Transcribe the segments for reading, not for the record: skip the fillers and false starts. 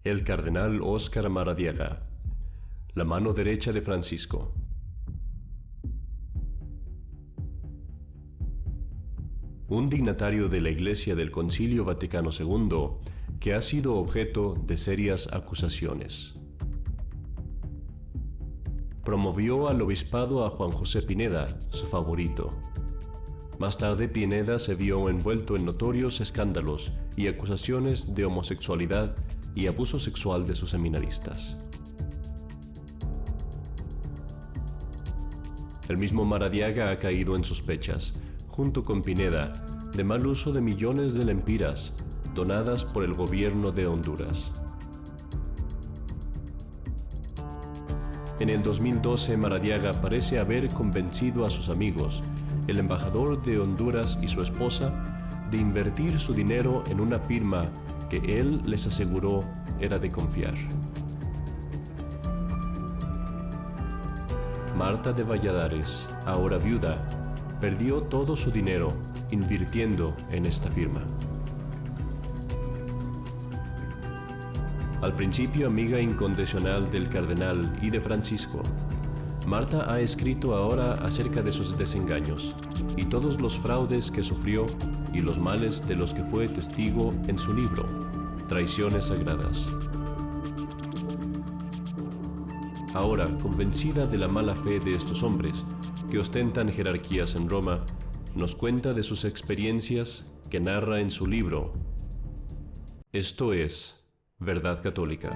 El cardenal Óscar Maradiaga, la mano derecha de Francisco. Un dignatario de la Iglesia del Concilio Vaticano II que ha sido objeto de serias acusaciones. Promovió al obispado a Juan José Pineda, su favorito. Más tarde, Pineda se vio envuelto en notorios escándalos y acusaciones de homosexualidad y abuso sexual de sus seminaristas. El mismo Maradiaga ha caído en sospechas, junto con Pineda, de mal uso de millones de lempiras donadas por el gobierno de Honduras. En el 2012, Maradiaga parece haber convencido a sus amigos, el embajador de Honduras y su esposa, de invertir su dinero en una firma que él les aseguró era de confiar. Marta de Valladares, ahora viuda, perdió todo su dinero invirtiendo en esta firma. Al principio amiga incondicional del cardenal y de Francisco, Marta ha escrito ahora acerca de sus desengaños y todos los fraudes que sufrió y los males de los que fue testigo en su libro, Traiciones Sagradas. Ahora, convencida de la mala fe de estos hombres, que ostentan jerarquías en Roma, nos cuenta de sus experiencias que narra en su libro. Esto es Verdad Católica.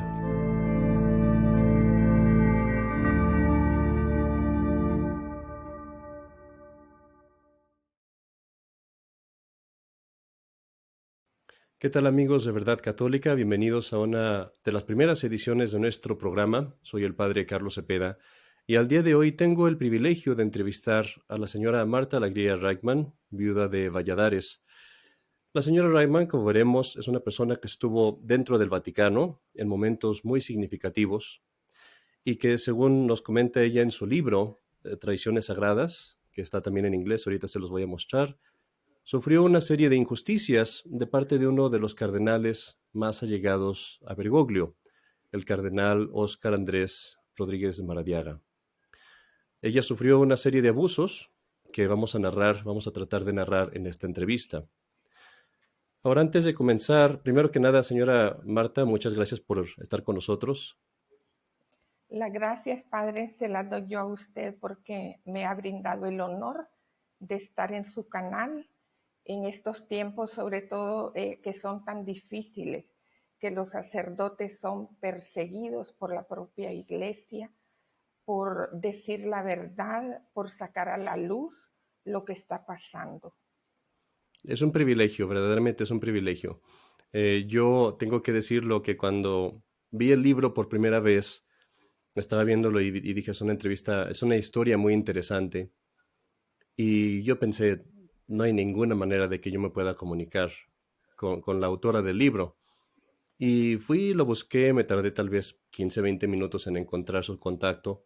¿Qué tal, amigos de Verdad Católica? Bienvenidos a una de las primeras ediciones de nuestro programa. Soy el padre Carlos Cepeda y al día de hoy tengo el privilegio de entrevistar a la señora Marta Alegría Reichmann, viuda de Valladares. La señora Reichmann, como veremos, es una persona que estuvo dentro del Vaticano en momentos muy significativos y que, según nos comenta ella en su libro, Traiciones Sagradas, que está también en inglés, ahorita se los voy a mostrar, sufrió una serie de injusticias de parte de uno de los cardenales más allegados a Bergoglio, el cardenal Óscar Andrés Rodríguez de Maradiaga. Ella sufrió una serie de abusos que vamos a tratar de narrar en esta entrevista. Ahora, antes de comenzar, primero que nada, señora Marta, muchas gracias por estar con nosotros. Las gracias, Padre, se las doy yo a usted porque me ha brindado el honor de estar en su canal en estos tiempos, sobre todo que son tan difíciles, que los sacerdotes son perseguidos por la propia Iglesia, por decir la verdad, por sacar a la luz lo que está pasando. Es un privilegio, verdaderamente es un privilegio. Yo tengo que decirlo que cuando vi el libro por primera vez, estaba viéndolo y dije, es una entrevista, es una historia muy interesante. Y yo pensé, no hay ninguna manera de que yo me pueda comunicar con la autora del libro. Y fui, lo busqué, me tardé tal vez 15, 20 minutos en encontrar su contacto.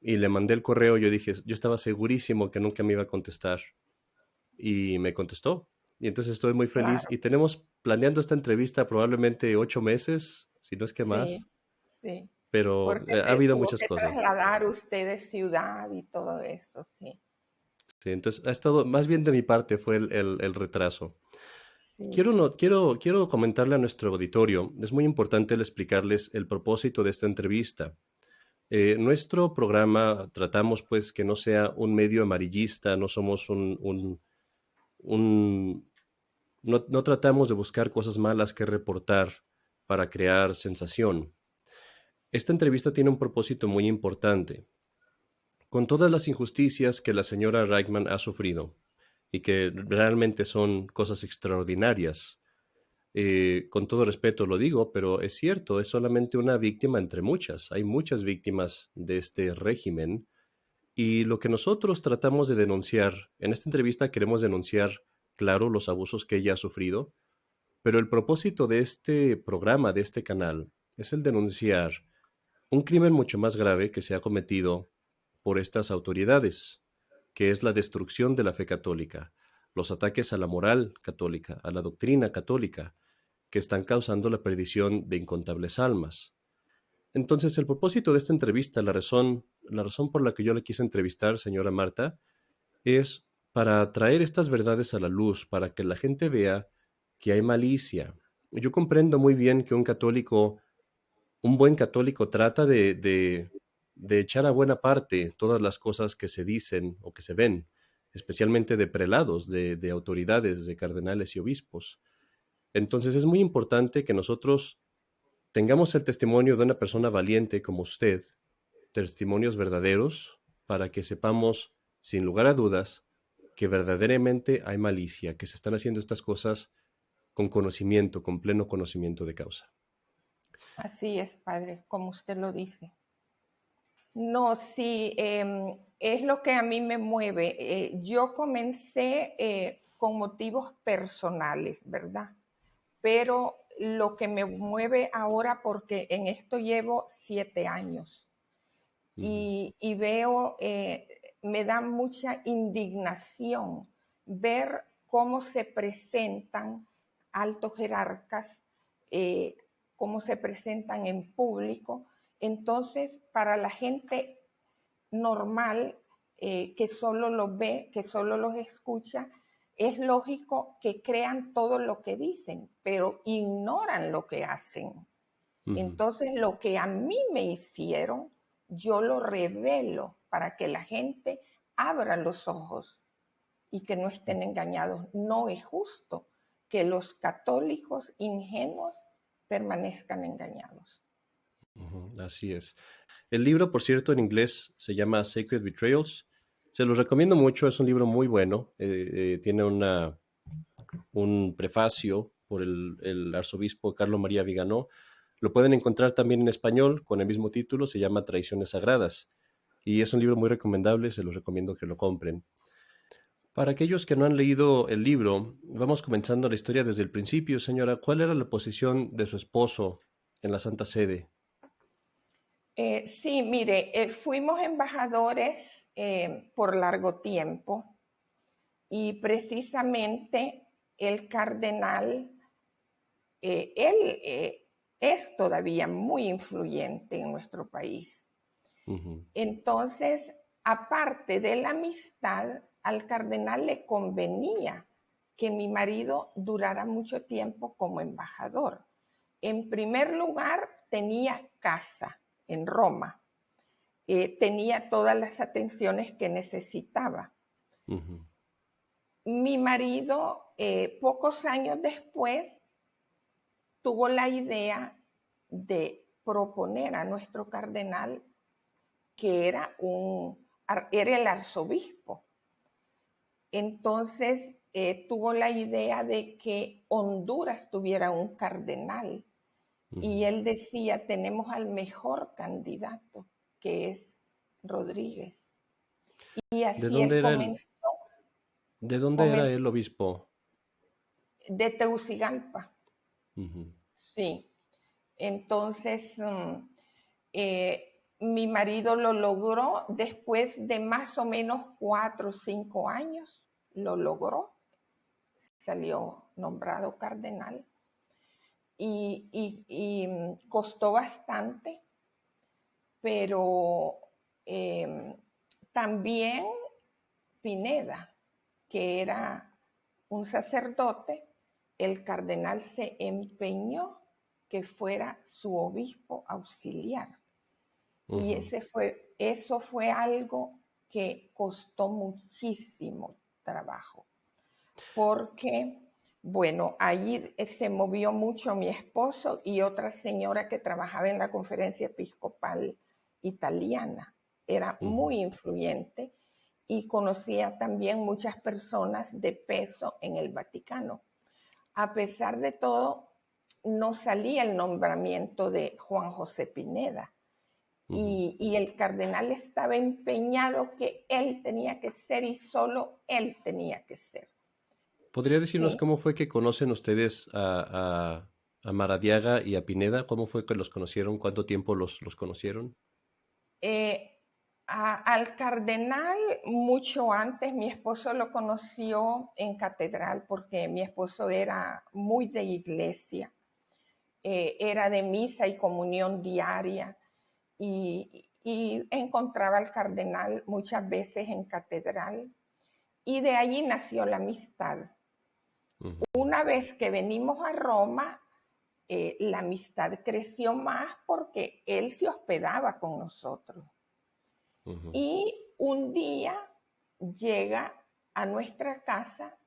Y le mandé el correo, yo dije, yo estaba segurísimo que nunca me iba a contestar. Y me contestó. Y entonces estoy muy feliz. Claro. Y tenemos planeando esta entrevista probablemente 8 meses, si no es que Sí, más. sí, Pero porque ha se habido tuvo muchas que cosas. trasladar usted de ciudad y todo eso, sí. Sí, entonces ha estado, más bien de mi parte fue el retraso. Sí. Quiero comentarle a nuestro auditorio, es muy importante el explicarles el propósito de esta entrevista. Nuestro programa tratamos pues que no sea un medio amarillista, no somos no tratamos de buscar cosas malas que reportar para crear sensación. Esta entrevista tiene un propósito muy importante. Con todas las injusticias que la señora Reichmann ha sufrido y que realmente son cosas extraordinarias, con todo respeto lo digo, pero es cierto, es solamente una víctima entre muchas. Hay muchas víctimas de este régimen y lo que nosotros tratamos de denunciar, en esta entrevista queremos denunciar, claro, los abusos que ella ha sufrido, pero el propósito de este programa, de este canal, es el denunciar un crimen mucho más grave que se ha cometido por estas autoridades, que es la destrucción de la fe católica, los ataques a la moral católica, a la doctrina católica, que están causando la perdición de incontables almas. Entonces, el propósito de esta entrevista, la razón por la que yo le quise entrevistar, señora Marta, es para traer estas verdades a la luz, para que la gente vea que hay malicia. Yo comprendo muy bien que un buen católico trata de echar a buena parte todas las cosas que se dicen o que se ven, especialmente de prelados, de autoridades, de cardenales y obispos. Entonces es muy importante que nosotros tengamos el testimonio de una persona valiente como usted, testimonios verdaderos, para que sepamos, sin lugar a dudas, que verdaderamente hay malicia, que se están haciendo estas cosas con conocimiento, con pleno conocimiento de causa. Así es, padre, como usted lo dice. No, sí, es lo que a mí me mueve. Yo comencé con motivos personales, ¿verdad? Pero lo que me mueve ahora, porque en esto llevo 7 años Ujú, y veo, me da mucha indignación ver cómo se presentan altos jerarcas, eh, cómo se presentan en público. Entonces, para la gente normal, que solo los ve, que solo los escucha, es lógico que crean todo lo que dicen, pero ignoran lo que hacen. ujú, Entonces, lo que a mí me hicieron, yo lo revelo para que la gente abra los ojos y que no estén engañados. No es justo que los católicos ingenuos permanezcan engañados. ujú, así es. El libro, por cierto, en inglés se llama Sacred Betrayals. Se los recomiendo mucho, es un libro muy bueno. Tiene un prefacio por el arzobispo Carlo María Viganó. Lo pueden encontrar también en español con el mismo título, se llama Traiciones Sagradas. Y es un libro muy recomendable, se los recomiendo que lo compren. Para aquellos que no han leído el libro, vamos comenzando la historia desde el principio, señora. ¿Cuál era la posición de su esposo en la Santa Sede? Sí, mire, fuimos embajadores por largo tiempo y precisamente el cardenal, él es todavía muy influyente en nuestro país. Ujú, Entonces, aparte de la amistad, al cardenal le convenía que mi marido durara mucho tiempo como embajador. En primer lugar, tenía casa en Roma, tenía todas las atenciones que necesitaba. ujú, Mi marido, pocos años después, tuvo la idea de proponer a nuestro cardenal, que era el arzobispo. Entonces, tuvo la idea de que Honduras tuviera un cardenal. Y ujú. él decía, tenemos al mejor candidato, que es Rodríguez. Y ¿De así dónde él era de dónde era comenzó el obispo? de Tegucigalpa. Ujú, Sí. Entonces, mi marido lo logró después de más o menos 4 o 5 años, lo logró, salió nombrado cardenal y costó bastante, pero también Pineda, que era un sacerdote, el cardenal se empeñó que fuera su obispo auxiliar. Y ujú. eso fue algo que costó muchísimo trabajo, porque, bueno, allí se movió mucho mi esposo y otra señora que trabajaba en la conferencia episcopal italiana. Era Ujú. muy influyente y conocía también muchas personas de peso en el Vaticano. A pesar de todo, no salía el nombramiento de Juan José Pineda. Ujú. Y el cardenal estaba empeñado que él tenía que ser y solo él tenía que ser. ¿Podría decirnos ¿Sí? cómo fue que conocen ustedes a Maradiaga y a Pineda? ¿Cómo fue que los conocieron? ¿Cuánto tiempo los conocieron? Eh, al cardenal mucho antes, mi esposo lo conoció en catedral porque mi esposo era muy de iglesia era de misa y comunión diaria y encontraba al cardenal muchas veces en catedral y de allí nació la amistad. Ujú, Una vez que venimos a Roma, la amistad creció más porque él se hospedaba con nosotros. ujú. Y un día llega a nuestra casa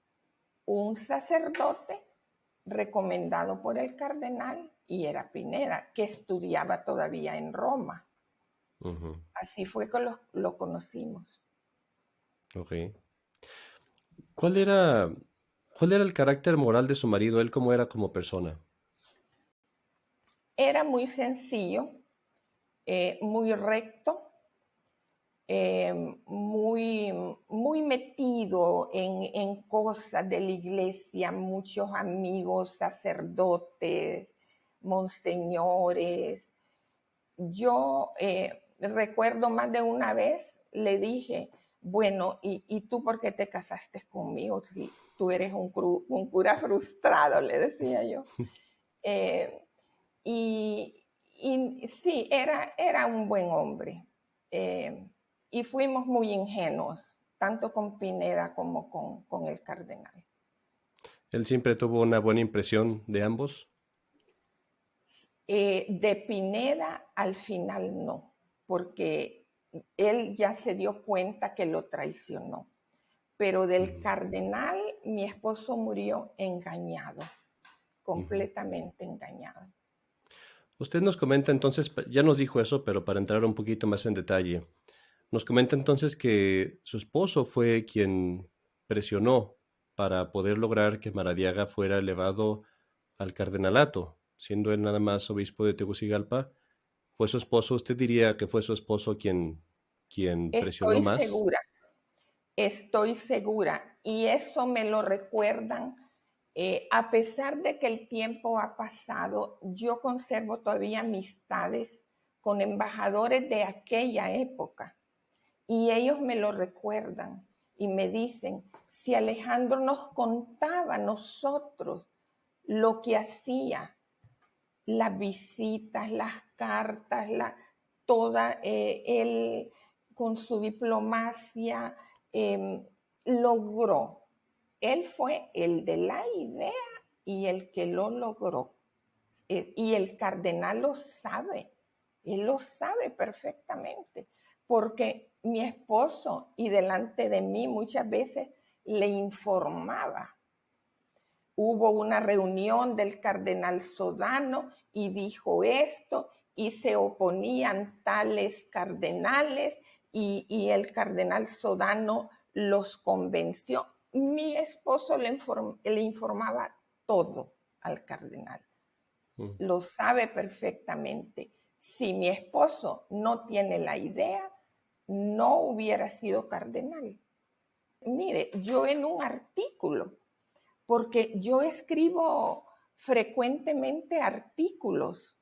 un sacerdote recomendado por el cardenal y era Pineda, que estudiaba todavía en Roma. Ujú. Así fue que lo conocimos. Ok. ¿Cuál era, cuál era el carácter moral de su marido? ¿Él cómo era como persona? Era muy sencillo, muy recto, muy, muy metido en cosas de la iglesia, muchos amigos, sacerdotes, monseñores. Yo recuerdo más de una vez, le dije, bueno, ¿y tú por qué te casaste conmigo si tú eres un cura frustrado? Le decía yo. Eh, y sí, era un buen hombre. Eh, y fuimos muy ingenuos, tanto con Pineda como con el cardenal. ¿Él siempre tuvo una buena impresión de ambos? De Pineda al final no, porque él ya se dio cuenta que lo traicionó. Pero del Ujú, cardenal, mi esposo murió engañado, ujú. completamente engañado. Usted nos comenta entonces, ya nos dijo eso, pero para entrar un poquito más en detalle, nos comenta entonces que su esposo fue quien presionó para poder lograr que Maradiaga fuera elevado al cardenalato, siendo él nada más obispo de Tegucigalpa. ¿Fue su esposo? ¿Usted diría que fue su esposo quien presionó Estoy más? segura. Estoy segura, y eso me lo recuerdan, a pesar de que el tiempo ha pasado, yo conservo todavía amistades con embajadores de aquella época, y ellos me lo recuerdan y me dicen, si Alejandro nos contaba a nosotros lo que hacía, las visitas, las cartas, toda él con su diplomacia eh, logró. Él fue el de la idea y el que lo logró. Y el cardenal lo sabe, él lo sabe perfectamente, porque mi esposo y delante de mí muchas veces le informaba. Hubo una reunión del cardenal Sodano y dijo esto y se oponían tales cardenales y el cardenal Sodano los convenció. Mi esposo le informaba todo al cardenal. Mm. Lo sabe perfectamente. Si mi esposo no tiene la idea, no hubiera sido cardenal. Mire, yo en un artículo porque yo escribo frecuentemente artículos.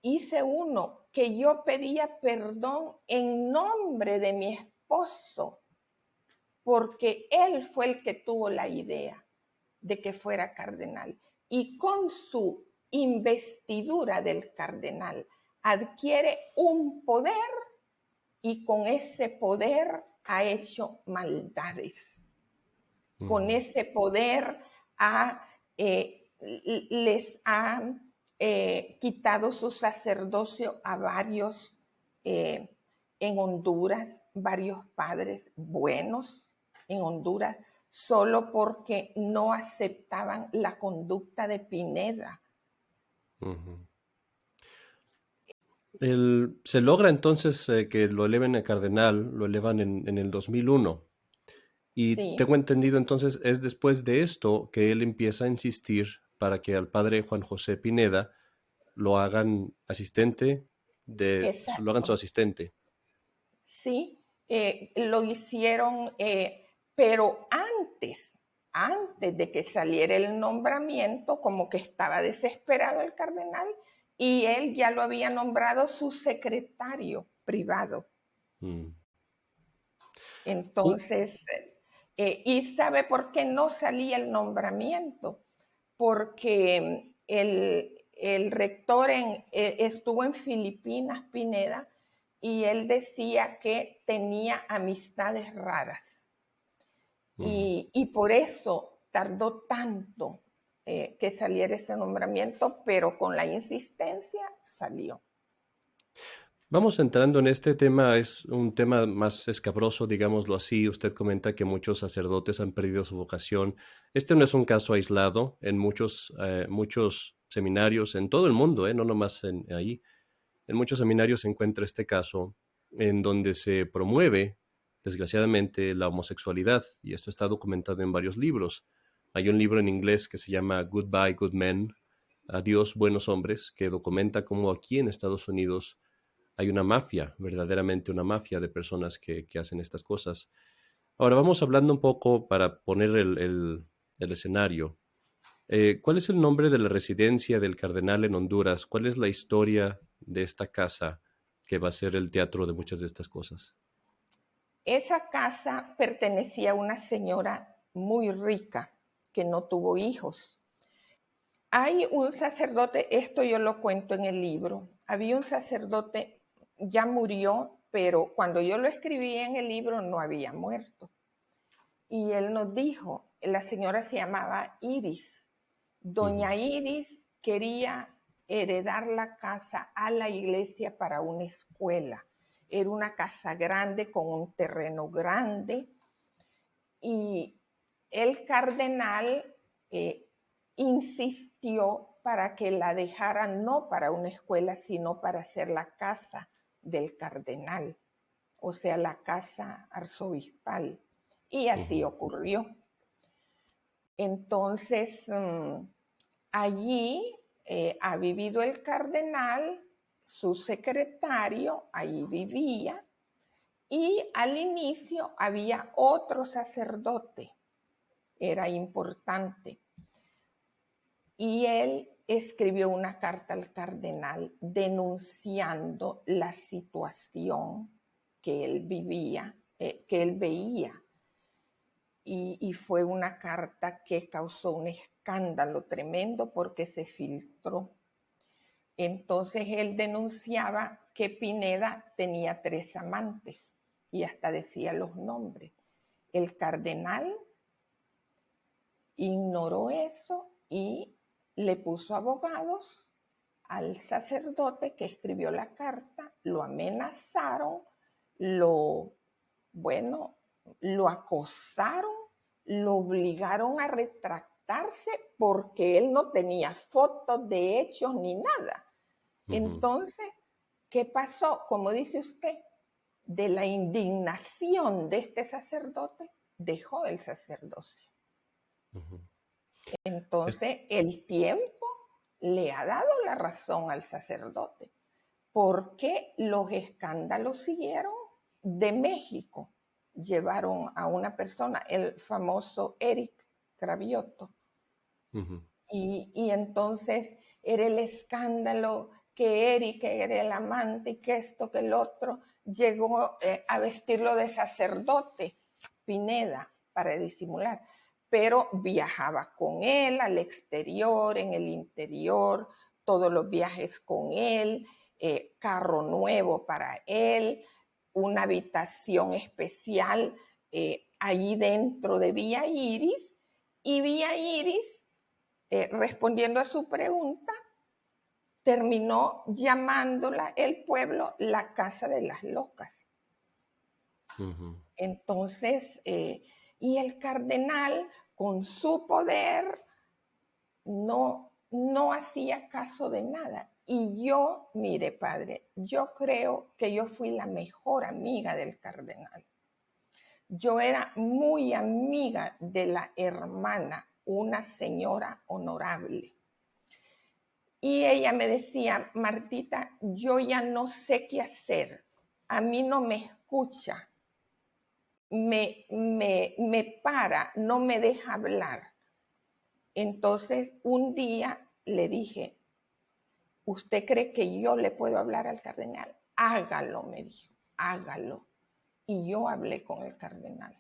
Hice uno que yo pedía perdón en nombre de mi esposo, porque él fue el que tuvo la idea de que fuera cardenal. Y con su investidura del cardenal adquiere un poder y con ese poder ha hecho maldades. Con Ujú. ese poder ha, les ha quitado su sacerdocio a varios en Honduras, varios padres buenos en Honduras, solo porque no aceptaban la conducta de Pineda. Ujú. Se logra entonces que lo eleven a cardenal, lo elevan en el 2001. Y Sí, tengo entendido entonces es después de esto que él empieza a insistir para que al padre Juan José Pineda lo hagan lo hagan su exacto. asistente. Sí, lo hicieron, pero antes de que saliera el nombramiento, como que estaba desesperado el cardenal y él ya lo había nombrado su secretario privado. Mm. Un- Entonces, ¿y sabe por qué no salía el nombramiento? Porque el rector estuvo en Filipinas, Pineda, y él decía que tenía amistades raras. Y por eso tardó tanto que saliera ese nombramiento, pero con la insistencia salió. Vamos entrando en este tema, es un tema más escabroso, digámoslo así. Usted comenta que muchos sacerdotes han perdido su vocación. Este no es un caso aislado en muchos seminarios en todo el mundo, no nomás ahí. En muchos seminarios se encuentra este caso en donde se promueve, desgraciadamente, la homosexualidad, y esto está documentado en varios libros. Hay un libro en inglés que se llama Goodbye, Good Men, Adiós, Buenos Hombres, que documenta cómo aquí en Estados Unidos hay una mafia, verdaderamente una mafia de personas que hacen estas cosas. Ahora vamos hablando un poco para poner el escenario. ¿Cuál es el nombre de la residencia del cardenal en Honduras? ¿Cuál es la historia de esta casa que va a ser el teatro de muchas de estas cosas? Esa casa pertenecía a una señora muy rica que no tuvo hijos. Hay un sacerdote, esto yo lo cuento en el libro, había un sacerdote, ya murió, pero cuando yo lo escribí en el libro no había muerto. Y él nos dijo, la señora se llamaba Iris. Doña Iris quería heredar la casa a la iglesia para una escuela. Era una casa grande con un terreno grande y el cardenal insistió para que la dejara no para una escuela, sino para ser la casa del cardenal, o sea, la casa arzobispal. Y así ocurrió. Entonces, allí ha vivido el cardenal, su secretario, ahí vivía, y al inicio había otro sacerdote, era importante, y él escribió una carta al cardenal denunciando la situación que él vivía, que él veía. Y fue una carta que causó un escándalo tremendo porque se filtró. Entonces él denunciaba que Pineda tenía 3 amantes y hasta decía los nombres. El cardenal ignoró eso y le puso abogados al sacerdote que escribió la carta, lo amenazaron, lo acosaron, lo obligaron a retractarse porque él no tenía fotos de hechos ni nada. Entonces, ¿qué pasó? Como dice usted, de la indignación de este sacerdote, dejó el sacerdocio. Entonces, el tiempo le ha dado la razón al sacerdote, porque los escándalos siguieron de México. Llevaron a una persona, el famoso Eric Cravioto, y entonces era el escándalo que Eric era el amante y que esto, que el otro, llegó a vestirlo de sacerdote, Pineda, para disimular, pero viajaba con él al exterior, en el interior, todos los viajes con él, carro nuevo para él, una habitación especial allí dentro de Vía Iris, y Vía Iris, respondiendo a su pregunta, terminó llamándola el pueblo la casa de las locas. Entonces, y el cardenal con su poder no hacía caso de nada. Y yo, mire, padre, yo creo que yo fui la mejor amiga del cardenal. Yo era muy amiga de la hermana, una señora honorable. Y ella me decía, Martita, yo ya no sé qué hacer. A mí no me escucha. Me para, no me deja hablar. Entonces, un día le dije, ¿usted cree que yo le puedo hablar al cardenal? Hágalo, me dijo, hágalo. Y yo hablé con el cardenal.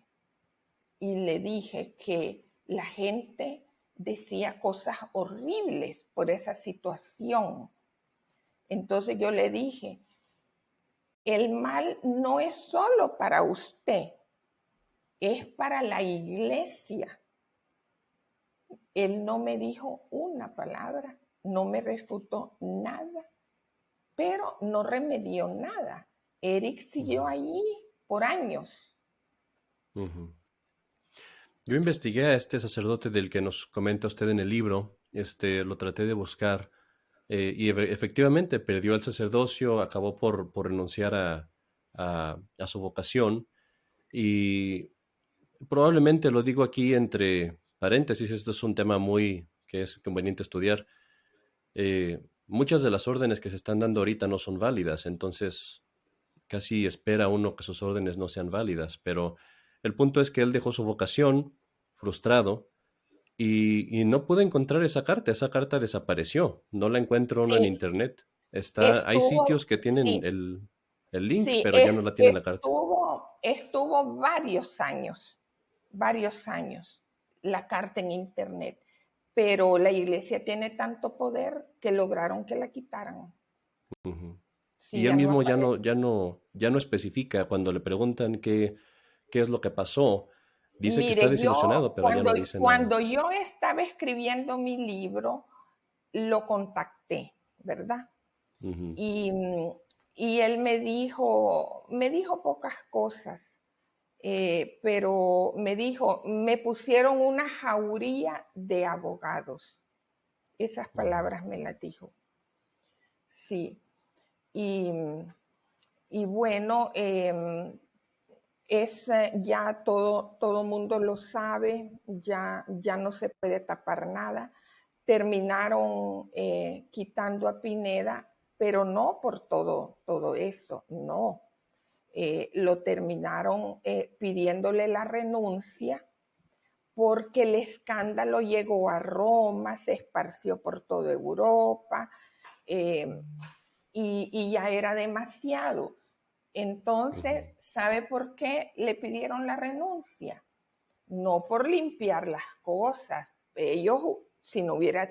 Y le dije que la gente decía cosas horribles por esa situación. Entonces yo le dije, el mal no es solo para usted, es para la iglesia. Él no me dijo una palabra, no me refutó nada, pero no remedió nada. Eric siguió allí por años. Ujú. Yo investigué a este sacerdote del que nos comenta usted en el libro, lo traté de buscar y efectivamente perdió el sacerdocio, acabó por renunciar a su vocación y probablemente lo digo aquí entre paréntesis, esto es un tema muy que es conveniente estudiar. Muchas de las órdenes que se están dando ahorita no son válidas, entonces casi espera uno que sus órdenes no sean válidas, pero el punto es que él dejó su vocación frustrado y no pude encontrar esa carta desapareció, no la encuentro uno en Sí, internet. Hay sitios que tienen sí, el link, sí, pero ya no la tienen la carta. estuvo varios años la carta en internet, pero la iglesia tiene tanto poder que lograron que la quitaran. Ujú. Sí, Y él ya no mismo aparece. ya no especifica cuando le preguntan qué es lo que pasó. Dice que está Mire, desilusionado, pero ya no dice nada. cuando yo estaba escribiendo mi libro, lo contacté, ¿verdad? Ujú, Y, y él me dijo pocas cosas, pero me dijo, me pusieron una jauría de abogados. Esas ujú, palabras me las dijo. Sí. Y, y bueno, ya todo mundo lo sabe, ya no se puede tapar nada. Terminaron quitando a Pineda, pero no por todo eso, no. Lo terminaron pidiéndole la renuncia porque el escándalo llegó a Roma, se esparció por toda Europa eh, y ya era demasiado. Entonces, ujú, ¿sabe por qué le pidieron la renuncia? No por limpiar las cosas. Ellos, si no hubiera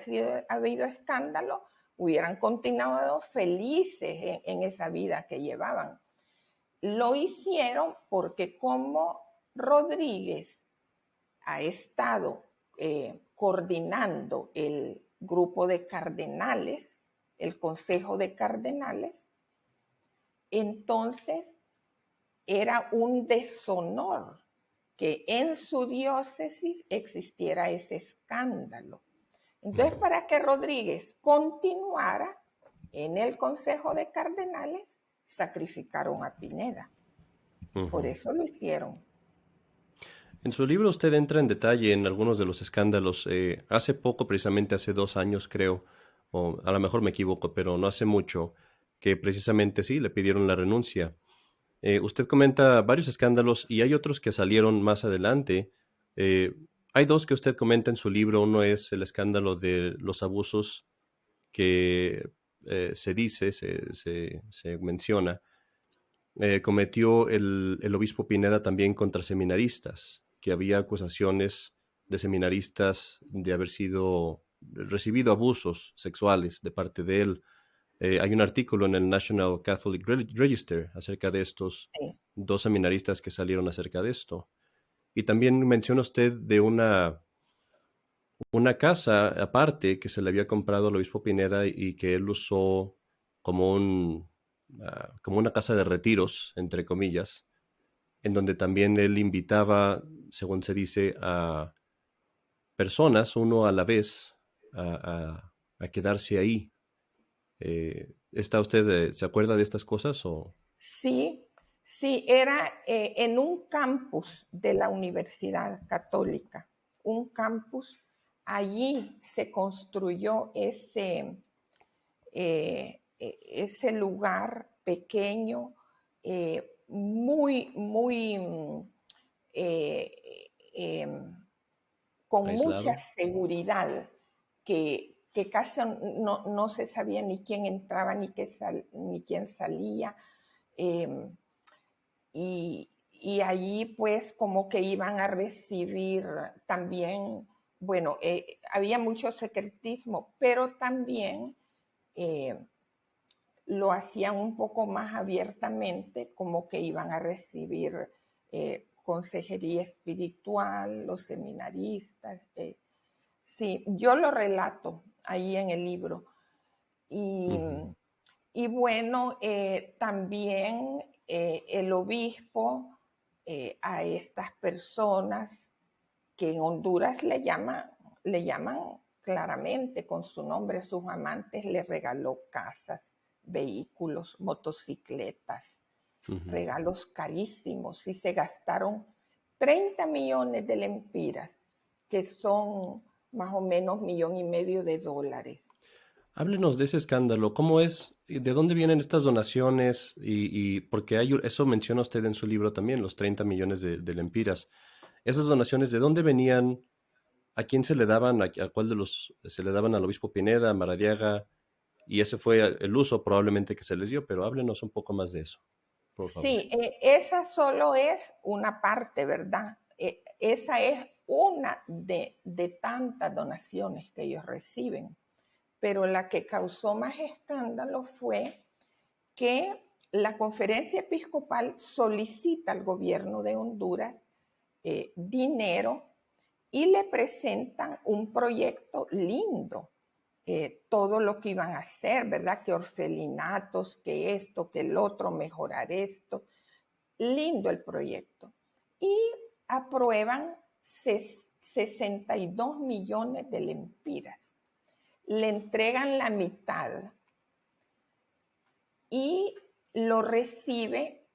habido escándalo, hubieran continuado felices en esa vida que llevaban. Lo hicieron porque como Rodríguez ha estado coordinando el grupo de cardenales, el Consejo de Cardenales, entonces era un deshonor que en su diócesis existiera ese escándalo. Entonces, ujú, para que Rodríguez continuara en el Consejo de Cardenales, sacrificaron a Pineda. Por ujú. eso lo hicieron. En su libro usted entra en detalle en algunos de los escándalos. Hace poco, precisamente hace 2 años creo, o a lo mejor me equivoco, pero no hace mucho, que precisamente sí, le pidieron la renuncia. Usted comenta varios escándalos y hay otros que salieron más adelante. Eh, Hay dos que usted comenta en su libro. Uno es el escándalo de los abusos que se dice, se menciona, cometió el obispo Pineda también contra seminaristas, que había acusaciones de seminaristas de haber recibido abusos sexuales de parte de él. Hay un artículo en el National Catholic Register acerca de estos Sí, dos seminaristas que salieron acerca de esto. Y también menciona usted de una casa aparte que se le había comprado al obispo Pineda y que él usó como como una casa de retiros, entre comillas, en donde también él invitaba, según se dice, a personas, uno a la vez, a quedarse ahí. ¿Está usted, se acuerda de estas cosas o? sí, sí, era en un campus de la Universidad Católica, un campus. Allí se construyó ese lugar pequeño, muy, eh, eh, con mucha Aislado. seguridad, que casi no se sabía ni quién entraba ni quién salía. Eh, y allí pues como que iban a recibir también bueno, había mucho secretismo, pero también lo hacían un poco más abiertamente, como que iban a recibir consejería espiritual, los seminaristas. Sí, yo lo relato ahí en el libro. Y, Ujú, y bueno, también el obispo a estas personas que en Honduras le llaman claramente con su nombre a sus amantes, le regaló casas, vehículos, motocicletas, ujú. regalos carísimos y se gastaron 30 millones de lempiras, que son más o menos $1,500,000. Háblenos de ese escándalo. ¿Cómo es? ¿De dónde vienen estas donaciones? Porque eso menciona usted en su libro también, los 30 millones de lempiras. Esas donaciones, ¿de dónde venían? ¿A quién se le daban? ¿A cuál de los se le daban al obispo Pineda, a Maradiaga? Y ese fue el uso probablemente que se les dio, pero háblenos un poco más de eso, por favor. Sí, esa solo es una parte, ¿verdad? Esa es una de tantas donaciones que ellos reciben. Pero la que causó más escándalo fue que la conferencia episcopal solicita al gobierno de Honduras dinero y le presentan un proyecto lindo, todo lo que iban a hacer, ¿verdad? Que orfelinatos, que esto, que el otro, mejorar esto. Lindo el proyecto. Y aprueban 62 millones de lempiras. Le entregan la mitad y lo recibe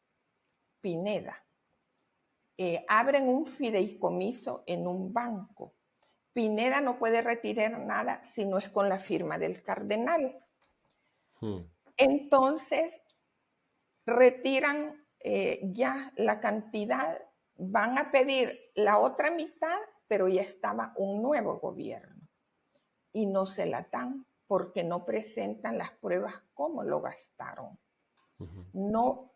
Pineda. Abren un fideicomiso en un banco. Pineda no puede retirar nada si no es con la firma del cardenal. Hmm. Entonces, retiran ya la cantidad, van a pedir la otra mitad, pero ya estaba un nuevo gobierno y no se la dan porque no presentan las pruebas cómo lo gastaron. Ujú. No,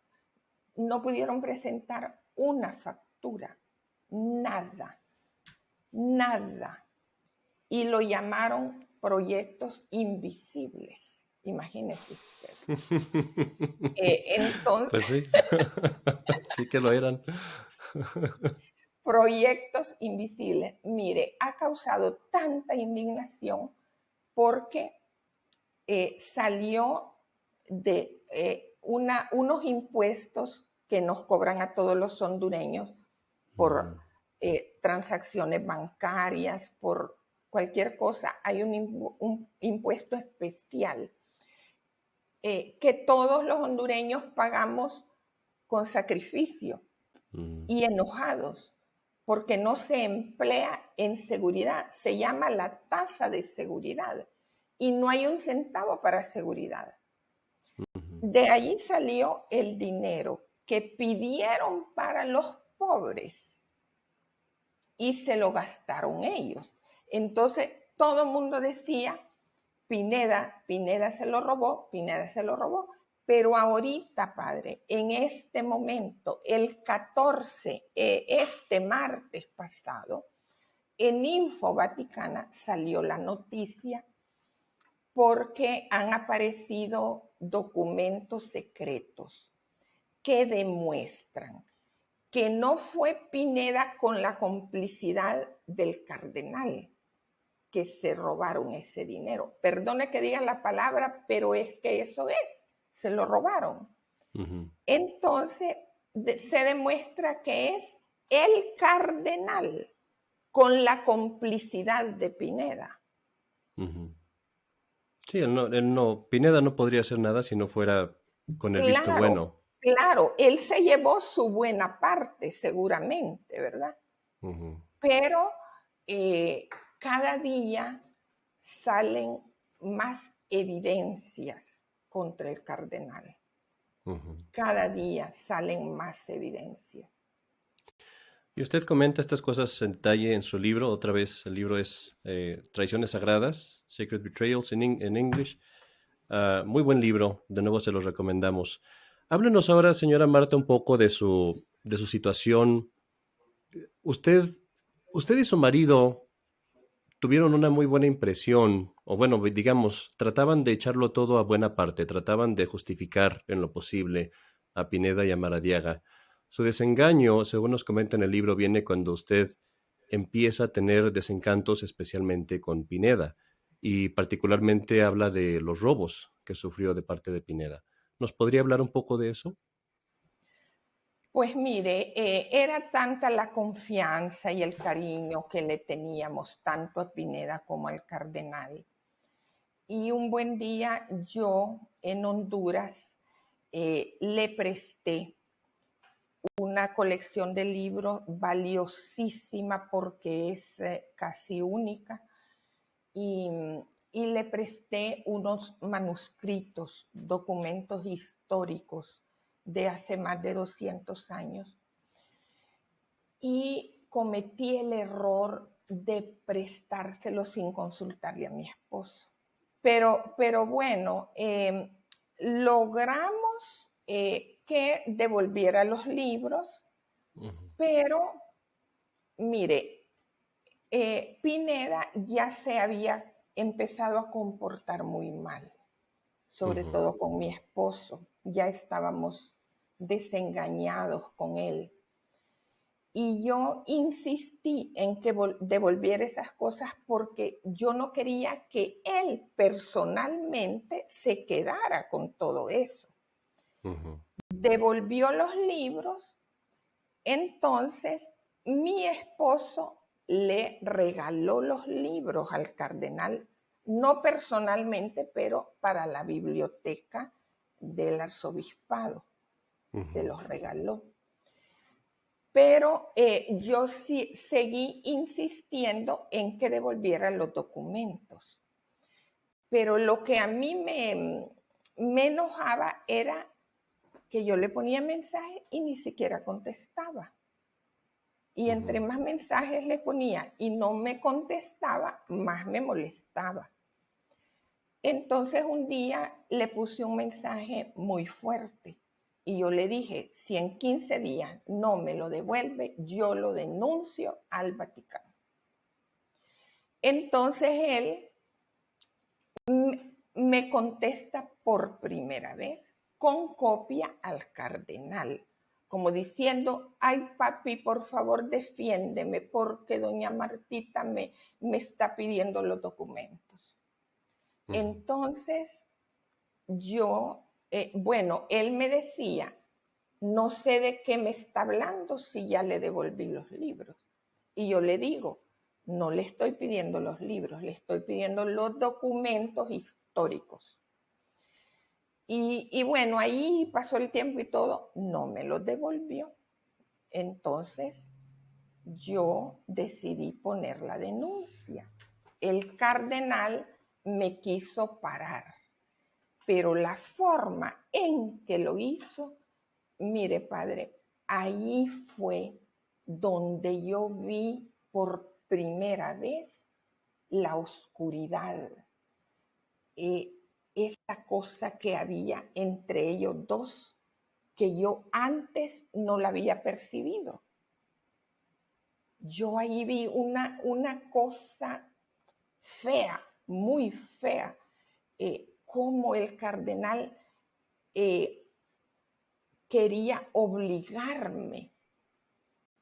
no pudieron presentar una factura, nada, nada. Y lo llamaron proyectos invisibles. Imagínese usted. Entonces, Pues sí, sí que lo eran. proyectos invisibles. Mire, ha causado tanta indignación porque salió de unos impuestos que nos cobran a todos los hondureños por Ujú, transacciones bancarias, por cualquier cosa. Hay un impuesto especial que todos los hondureños pagamos con sacrificio ujú, y enojados porque no se emplea en seguridad. Se llama la tasa de seguridad y no hay un centavo para seguridad. ujú, De allí salió el dinero que pidieron para los pobres y se lo gastaron ellos. Entonces todo el mundo decía, Pineda se lo robó, Pineda se lo robó. Pero ahorita, padre, en este momento, el 14, este martes pasado, en Info Vaticana salió la noticia porque han aparecido documentos secretos que demuestran que no fue Pineda con la complicidad del cardenal que se robaron ese dinero. Perdone que diga la palabra, pero es que eso es, se lo robaron. ujú, Entonces, se demuestra que es el cardenal con la complicidad de Pineda. ujú. Sí, Pineda no podría hacer nada si no fuera con el visto Claro, bueno. claro, él se llevó su buena parte, seguramente, ¿verdad? Ujú, Pero eh, cada día salen más evidencias contra el cardenal. ujú. Cada día salen más evidencias. Y usted comenta estas cosas en detalle en su libro. Otra vez, el libro es Traiciones Sagradas, Sacred Betrayals en English. Muy buen libro, de nuevo se los recomendamos. Háblenos ahora, señora Marta, un poco de su situación. Usted, usted y su marido tuvieron una muy buena impresión, o bueno, digamos, trataban de echarlo todo a buena parte, trataban de justificar en lo posible a Pineda y a Maradiaga. Su desengaño, según nos comenta en el libro, viene cuando usted empieza a tener desencantos especialmente con Pineda, y particularmente habla de los robos que sufrió de parte de Pineda. ¿Nos podría hablar un poco de eso? Pues mire, era tanta la confianza y el cariño que le teníamos tanto a Pineda como al cardenal. Y un buen día yo en Honduras le presté una colección de libros valiosísima porque es casi única y, y le presté unos manuscritos, documentos históricos de hace más de 200 años y cometí el error de prestárselo sin consultarle a mi esposo. Pero bueno, logramos que devolviera los libros, Ujú, pero mire, Pineda ya se había empezado a comportar muy mal, sobre ujú, todo con mi esposo. Ya estábamos desengañados con él. Y yo insistí en que devolviera esas cosas porque yo no quería que él personalmente se quedara con todo eso. ujú, Devolvió los libros, entonces mi esposo le regaló los libros al cardenal, no personalmente, pero para la biblioteca del arzobispado. Se ujú. los regaló. Pero yo sí seguí insistiendo en que devolviera los documentos. Pero lo que a mí me enojaba era que yo le ponía mensaje y ni siquiera contestaba. Y entre Ujú, más mensajes le ponía y no me contestaba, más me molestaba. Entonces un día le puse un mensaje muy fuerte y yo le dije, si en 15 días no me lo devuelve, yo lo denuncio al Vaticano. Entonces él me contesta por primera vez con copia al cardenal, como diciendo, ay papi, por favor defiéndeme porque doña Martita me está pidiendo los documentos. ujú, Entonces yo, bueno, él me decía, no sé de qué me está hablando si ya le devolví los libros. Y yo le digo, no le estoy pidiendo los libros, le estoy pidiendo los documentos históricos. Y bueno, ahí pasó el tiempo y todo, no me los devolvió. Entonces yo decidí poner la denuncia. El cardenal me quiso parar, pero la forma en que lo hizo, mire padre, ahí fue donde yo vi por primera vez la oscuridad, eh, esta cosa que había entre ellos dos, que yo antes no la había percibido. Yo ahí vi una cosa fea, muy fea, como el cardenal eh, quería obligarme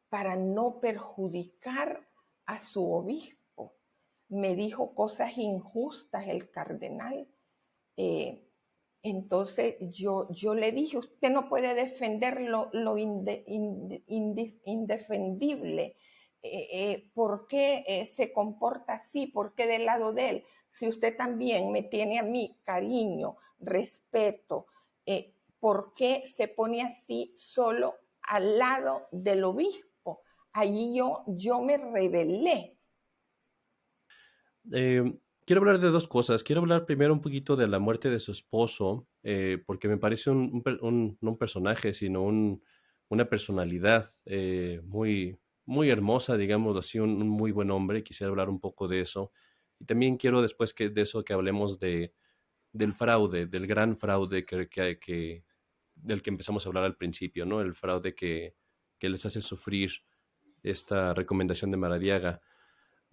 para no perjudicar a su obispo. Me dijo cosas injustas el cardenal. Eh, entonces yo le dije, usted no puede defender lo indefendible. ¿Por qué se comporta así? ¿Por qué del lado de él? Si usted también me tiene a mí cariño, respeto, ¿por qué se pone así solo al lado del obispo? Allí yo me rebelé. Quiero hablar de dos cosas. Quiero hablar primero un poquito de la muerte de su esposo, porque me parece no un personaje, sino una personalidad muy, muy hermosa, digamos así, un muy buen hombre. Quisiera hablar un poco de eso. Y también quiero después de eso que hablemos del fraude, del gran fraude del que empezamos a hablar al principio, ¿no? El fraude que les hace sufrir esta recomendación de Maradiaga.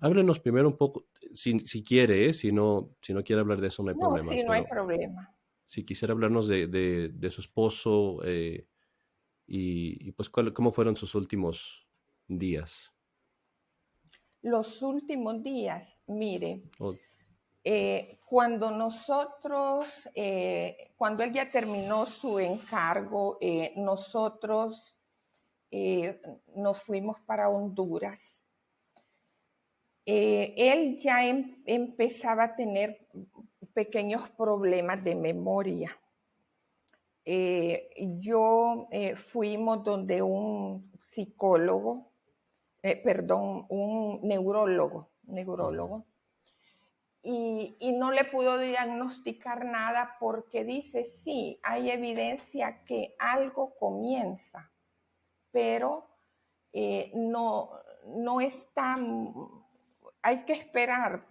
Háblenos primero un poco, si quiere, si no quiere hablar de eso no hay No, problema, sí, no hay pero problema. si quisiera hablarnos de su esposo y pues cómo fueron sus últimos días. Los últimos días, mire, O- cuando él ya terminó su encargo, nosotros nos fuimos para Honduras. Él ya empezaba a tener pequeños problemas de memoria. Fuimos donde un psicólogo, perdón, un neurólogo, y no le pudo diagnosticar nada porque dice, sí, hay evidencia que algo comienza, pero no está, hay que esperar.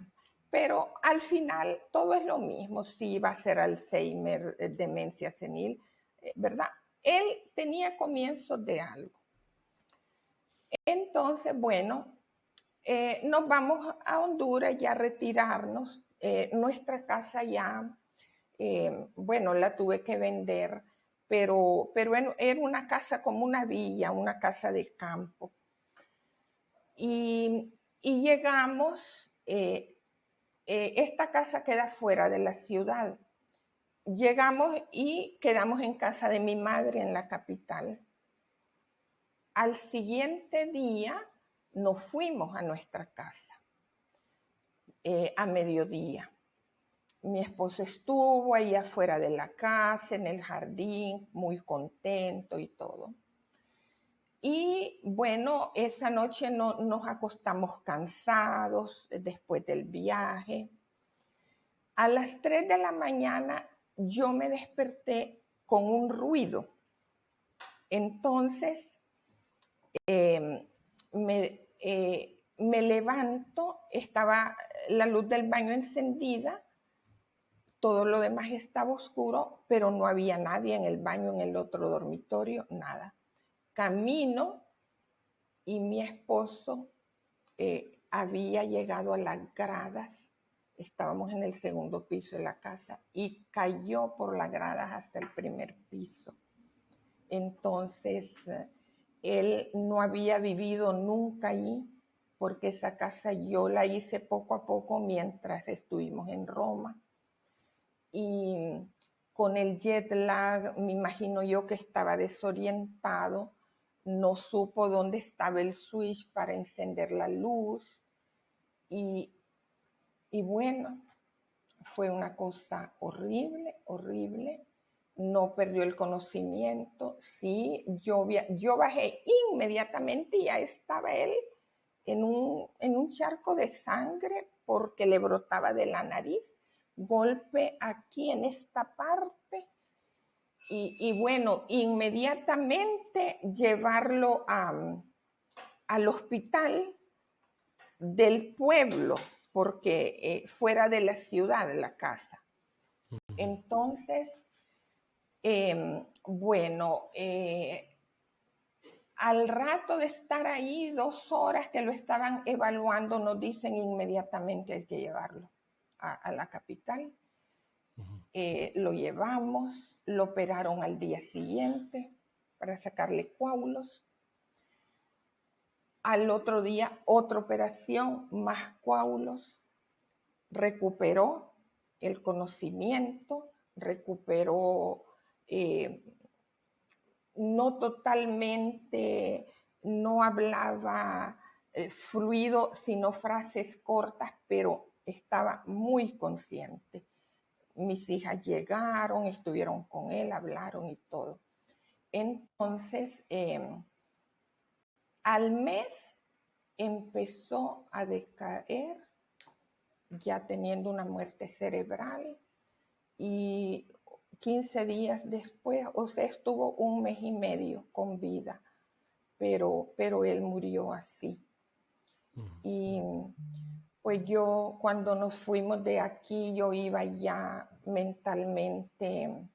Pero al final todo es lo mismo, si va a ser Alzheimer, demencia senil, ¿verdad? Él tenía comienzos de algo. Entonces, bueno, nos vamos a Honduras ya a retirarnos. Nuestra casa ya, bueno, la tuve que vender, pero era una casa como una villa, una casa de campo. Y llegamos, esta casa queda fuera de la ciudad. Llegamos y quedamos en casa de mi madre en la capital. Al siguiente día nos fuimos a nuestra casa, a mediodía. Mi esposo estuvo ahí afuera de la casa, en el jardín, muy contento y todo. Y bueno, esa noche nos acostamos cansados después del viaje. A las 3 de la mañana yo me desperté con un ruido. Entonces me levanto, estaba la luz del baño encendida, todo lo demás estaba oscuro, pero no había nadie en el baño, en el otro dormitorio, nada. Camino y mi esposo había llegado a las gradas, estábamos en el segundo piso de la casa, y cayó por las gradas hasta el primer piso. Entonces, él no había vivido nunca allí, porque esa casa yo la hice poco a poco mientras estuvimos en Roma. Y con el jet lag, me imagino yo que estaba desorientado, no supo dónde estaba el switch para encender la luz. Y, y bueno, fue una cosa horrible, horrible. No perdió el conocimiento. Sí, yo bajé inmediatamente y ya estaba él en un charco de sangre porque le brotaba de la nariz, golpe aquí en esta parte. Y bueno, inmediatamente llevarlo al hospital del pueblo, porque fuera de la ciudad, de la casa. Entonces, bueno, al rato de estar ahí 2 horas que lo estaban evaluando, nos dicen inmediatamente hay que llevarlo a la capital. Lo llevamos, lo operaron al día siguiente para sacarle coágulos. Al otro día, otra operación, más coágulos. Recuperó el conocimiento, recuperó no totalmente, no hablaba fluido, sino frases cortas, pero estaba muy consciente. Mis hijas llegaron, estuvieron con él, hablaron y todo. Entonces, al mes empezó a decaer, ya teniendo una muerte cerebral, y 15 días después, o sea, estuvo 1 mes y medio con vida, pero él murió así. Y pues yo, cuando nos fuimos de aquí, yo iba ya mentalmente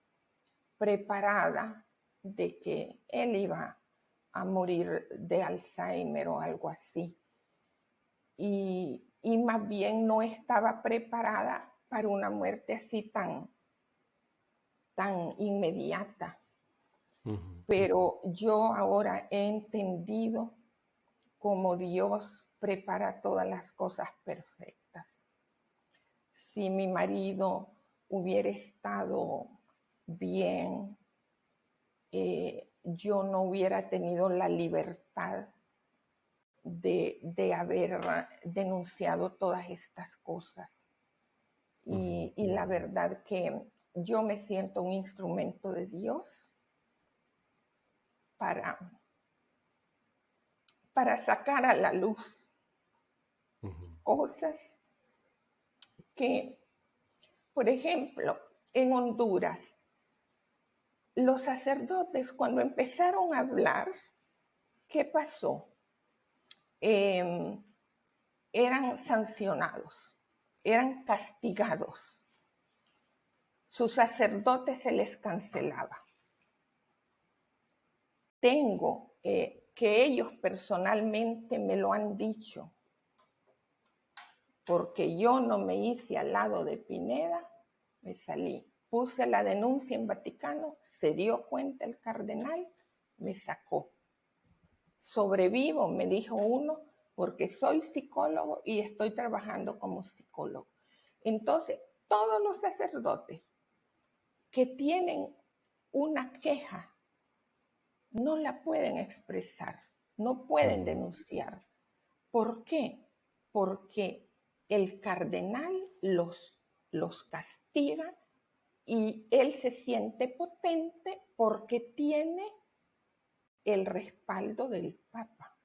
preparada de que él iba a morir de Alzheimer o algo así. y más bien no estaba preparada para una muerte así tan inmediata. Pero yo ahora he entendido cómo Dios prepara todas las cosas perfectas. Si mi marido hubiera estado bien, yo no hubiera tenido la libertad de haber denunciado todas estas cosas. Y la verdad que yo me siento un instrumento de Dios para sacar a la luz cosas que, por ejemplo, en Honduras, los sacerdotes cuando empezaron a hablar, ¿qué pasó? Eran sancionados, eran castigados. Sus sacerdotes se les cancelaba. Tengo que ellos personalmente me lo han dicho, porque yo no me hice al lado de Pineda, me salí. Puse la denuncia en Vaticano, se dio cuenta el cardenal, me sacó. Sobrevivo, me dijo uno, porque soy psicólogo y estoy trabajando como psicólogo. Entonces, todos los sacerdotes que tienen una queja no la pueden expresar, no pueden denunciar. ¿Por qué? Porque el cardenal los castiga y él se siente potente porque tiene el respaldo del Papa.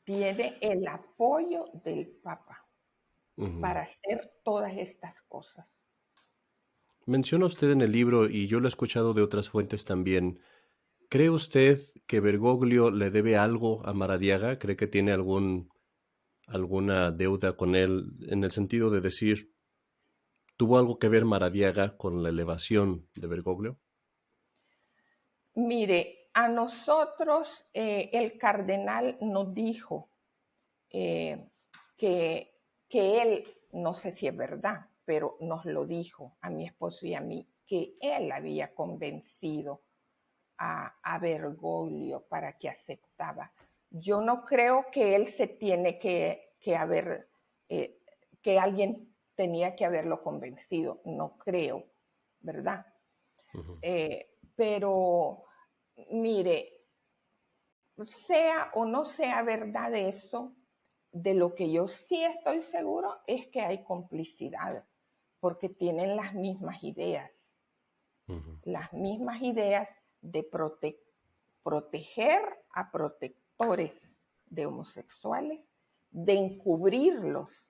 Tiene el apoyo del Papa para hacer todas estas cosas. Menciona usted en el libro, y yo lo he escuchado de otras fuentes también, ¿cree usted que Bergoglio le debe algo a Maradiaga? ¿Cree que tiene alguna deuda con él en el sentido de decir, ¿tuvo algo que ver Maradiaga con la elevación de Bergoglio? Mire, a nosotros el cardenal nos dijo que él, no sé si es verdad, pero nos lo dijo a mi esposo y a mí, que él había convencido a Bergoglio para que aceptaba. Yo no creo que él se tiene que haber, que alguien tenía que haberlo convencido, no creo, ¿verdad? Pero mire, sea o no sea verdad eso, de lo que yo sí estoy seguro es que hay complicidad, porque tienen las mismas ideas de proteger a protectores de homosexuales, de encubrirlos.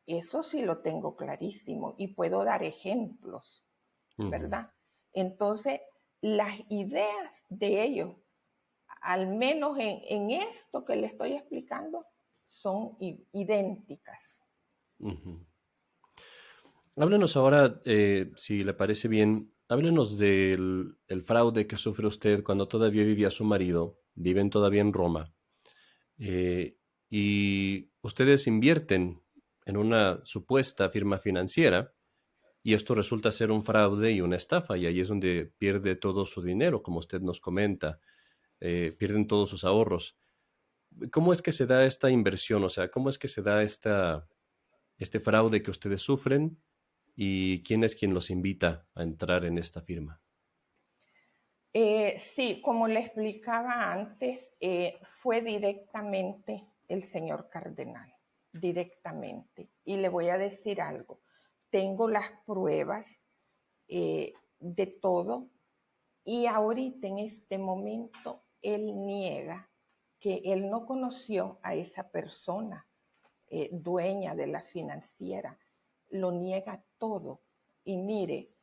Eso sí lo tengo clarísimo y puedo dar ejemplos, ¿verdad? Entonces, las ideas de ellos, al menos en esto que le estoy explicando, son idénticas. Háblenos ahora, si le parece bien, háblenos del el fraude que sufre usted cuando todavía vivía su marido, viven todavía en Roma, y ustedes invierten en una supuesta firma financiera y esto resulta ser un fraude y una estafa, y ahí es donde pierde todo su dinero, como usted nos comenta, pierden todos sus ahorros. ¿Cómo es que se da esta inversión? O sea, ¿cómo es que se da este fraude que ustedes sufren y quién es quien los invita a entrar en esta firma? Sí, como le explicaba antes, fue directamente el señor cardenal, directamente. Y le voy a decir algo, tengo las pruebas de todo y ahorita en este momento él niega que él no conoció a esa persona dueña de la financiera, lo niega todo. Y mire,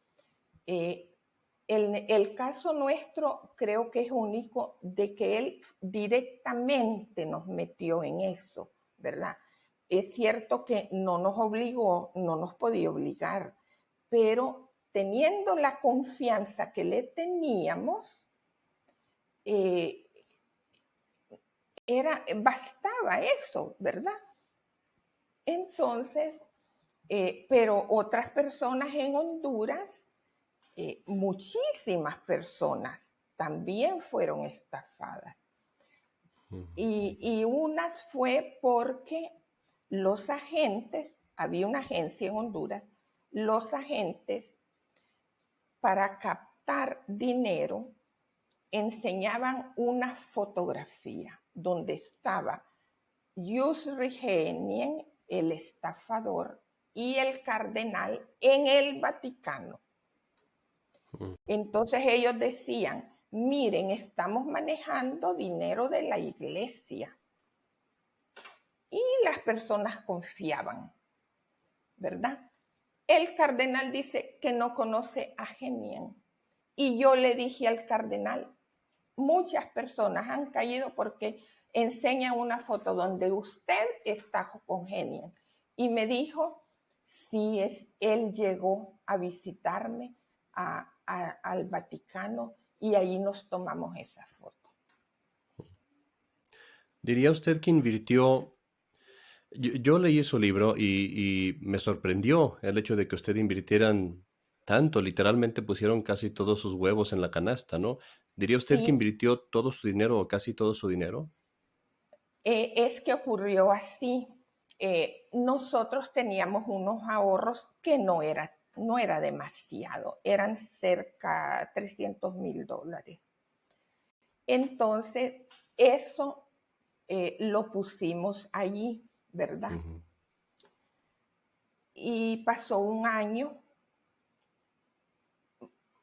el caso nuestro creo que es único de que él directamente nos metió en eso, ¿verdad? Es cierto que no nos obligó, no nos podía obligar, pero teniendo la confianza que le teníamos, bastaba eso, ¿verdad? Entonces, pero otras personas en Honduras, muchísimas personas también fueron estafadas. Y unas fue porque los agentes, había una agencia en Honduras, los agentes para captar dinero enseñaban una fotografía donde estaba Yusri Genien, el estafador, y el cardenal en el Vaticano. Entonces ellos decían, miren, estamos manejando dinero de la iglesia. Y las personas confiaban, ¿verdad? El cardenal dice que no conoce a Genien. Y yo le dije al cardenal, muchas personas han caído porque enseñan una foto donde usted está con Genien. Y me dijo, sí, él llegó a visitarme al Vaticano y ahí nos tomamos esa foto. ¿Diría usted que invirtió? Yo leí su libro y me sorprendió el hecho de que usted invirtieran tanto, literalmente pusieron casi todos sus huevos en la canasta, ¿no? ¿Diría usted que Sí, invirtió todo su dinero o casi todo su dinero? es que ocurrió así. Nosotros teníamos unos ahorros que no era demasiado, eran cerca de $300,000. Entonces, eso lo pusimos allí, ¿verdad? Ujú. Y pasó un año.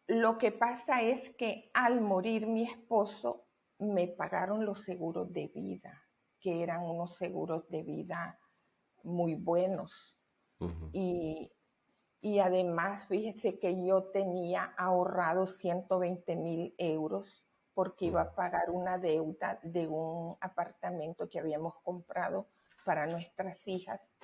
Lo que pasa es que al morir mi esposo, me pagaron los seguros de vida, que eran unos seguros de vida muy buenos. Ujú. Y, y además, fíjese que yo tenía ahorrado 120,000 euros porque iba Ujú. a pagar una deuda de un apartamento que habíamos comprado para nuestras hijas.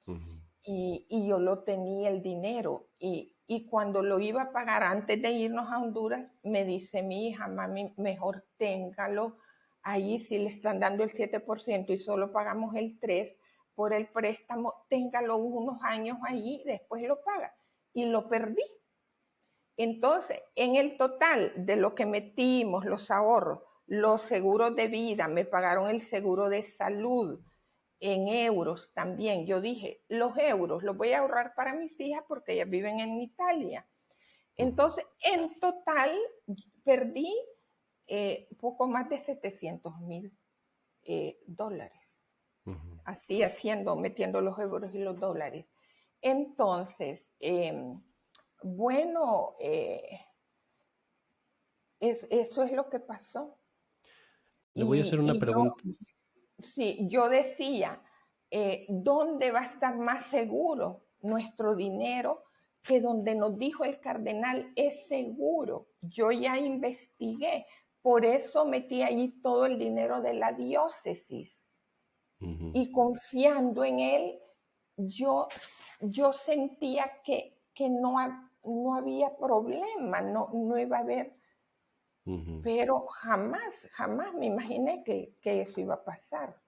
Ujú. Y yo lo tenía el dinero. Y cuando lo iba a pagar antes de irnos a Honduras, me dice mi hija, mami, mejor téngalo ahí si le están dando el 7% y solo pagamos el 3% por el préstamo, téngalo unos años ahí, después lo paga. Y lo perdí. Entonces, en el total de lo que metimos, los ahorros, los seguros de vida, me pagaron el seguro de salud, en euros también. Yo dije, los euros los voy a ahorrar para mis hijas porque ellas viven en Italia. Ujú. Entonces, en total, perdí poco más de 700,000 dólares. Ujú. Así haciendo, metiendo los euros y los dólares. Entonces, bueno, eso es lo que pasó. Le voy a hacer una Y yo, pregunta. sí, yo decía, ¿dónde va a estar más seguro nuestro dinero que donde nos dijo el cardenal es seguro? Yo ya investigué, por eso metí ahí todo el dinero de la diócesis Ujú. y confiando en él, yo, yo sentía que no había problema, no iba a haber, Ujú. pero jamás me imaginé que eso iba a pasar.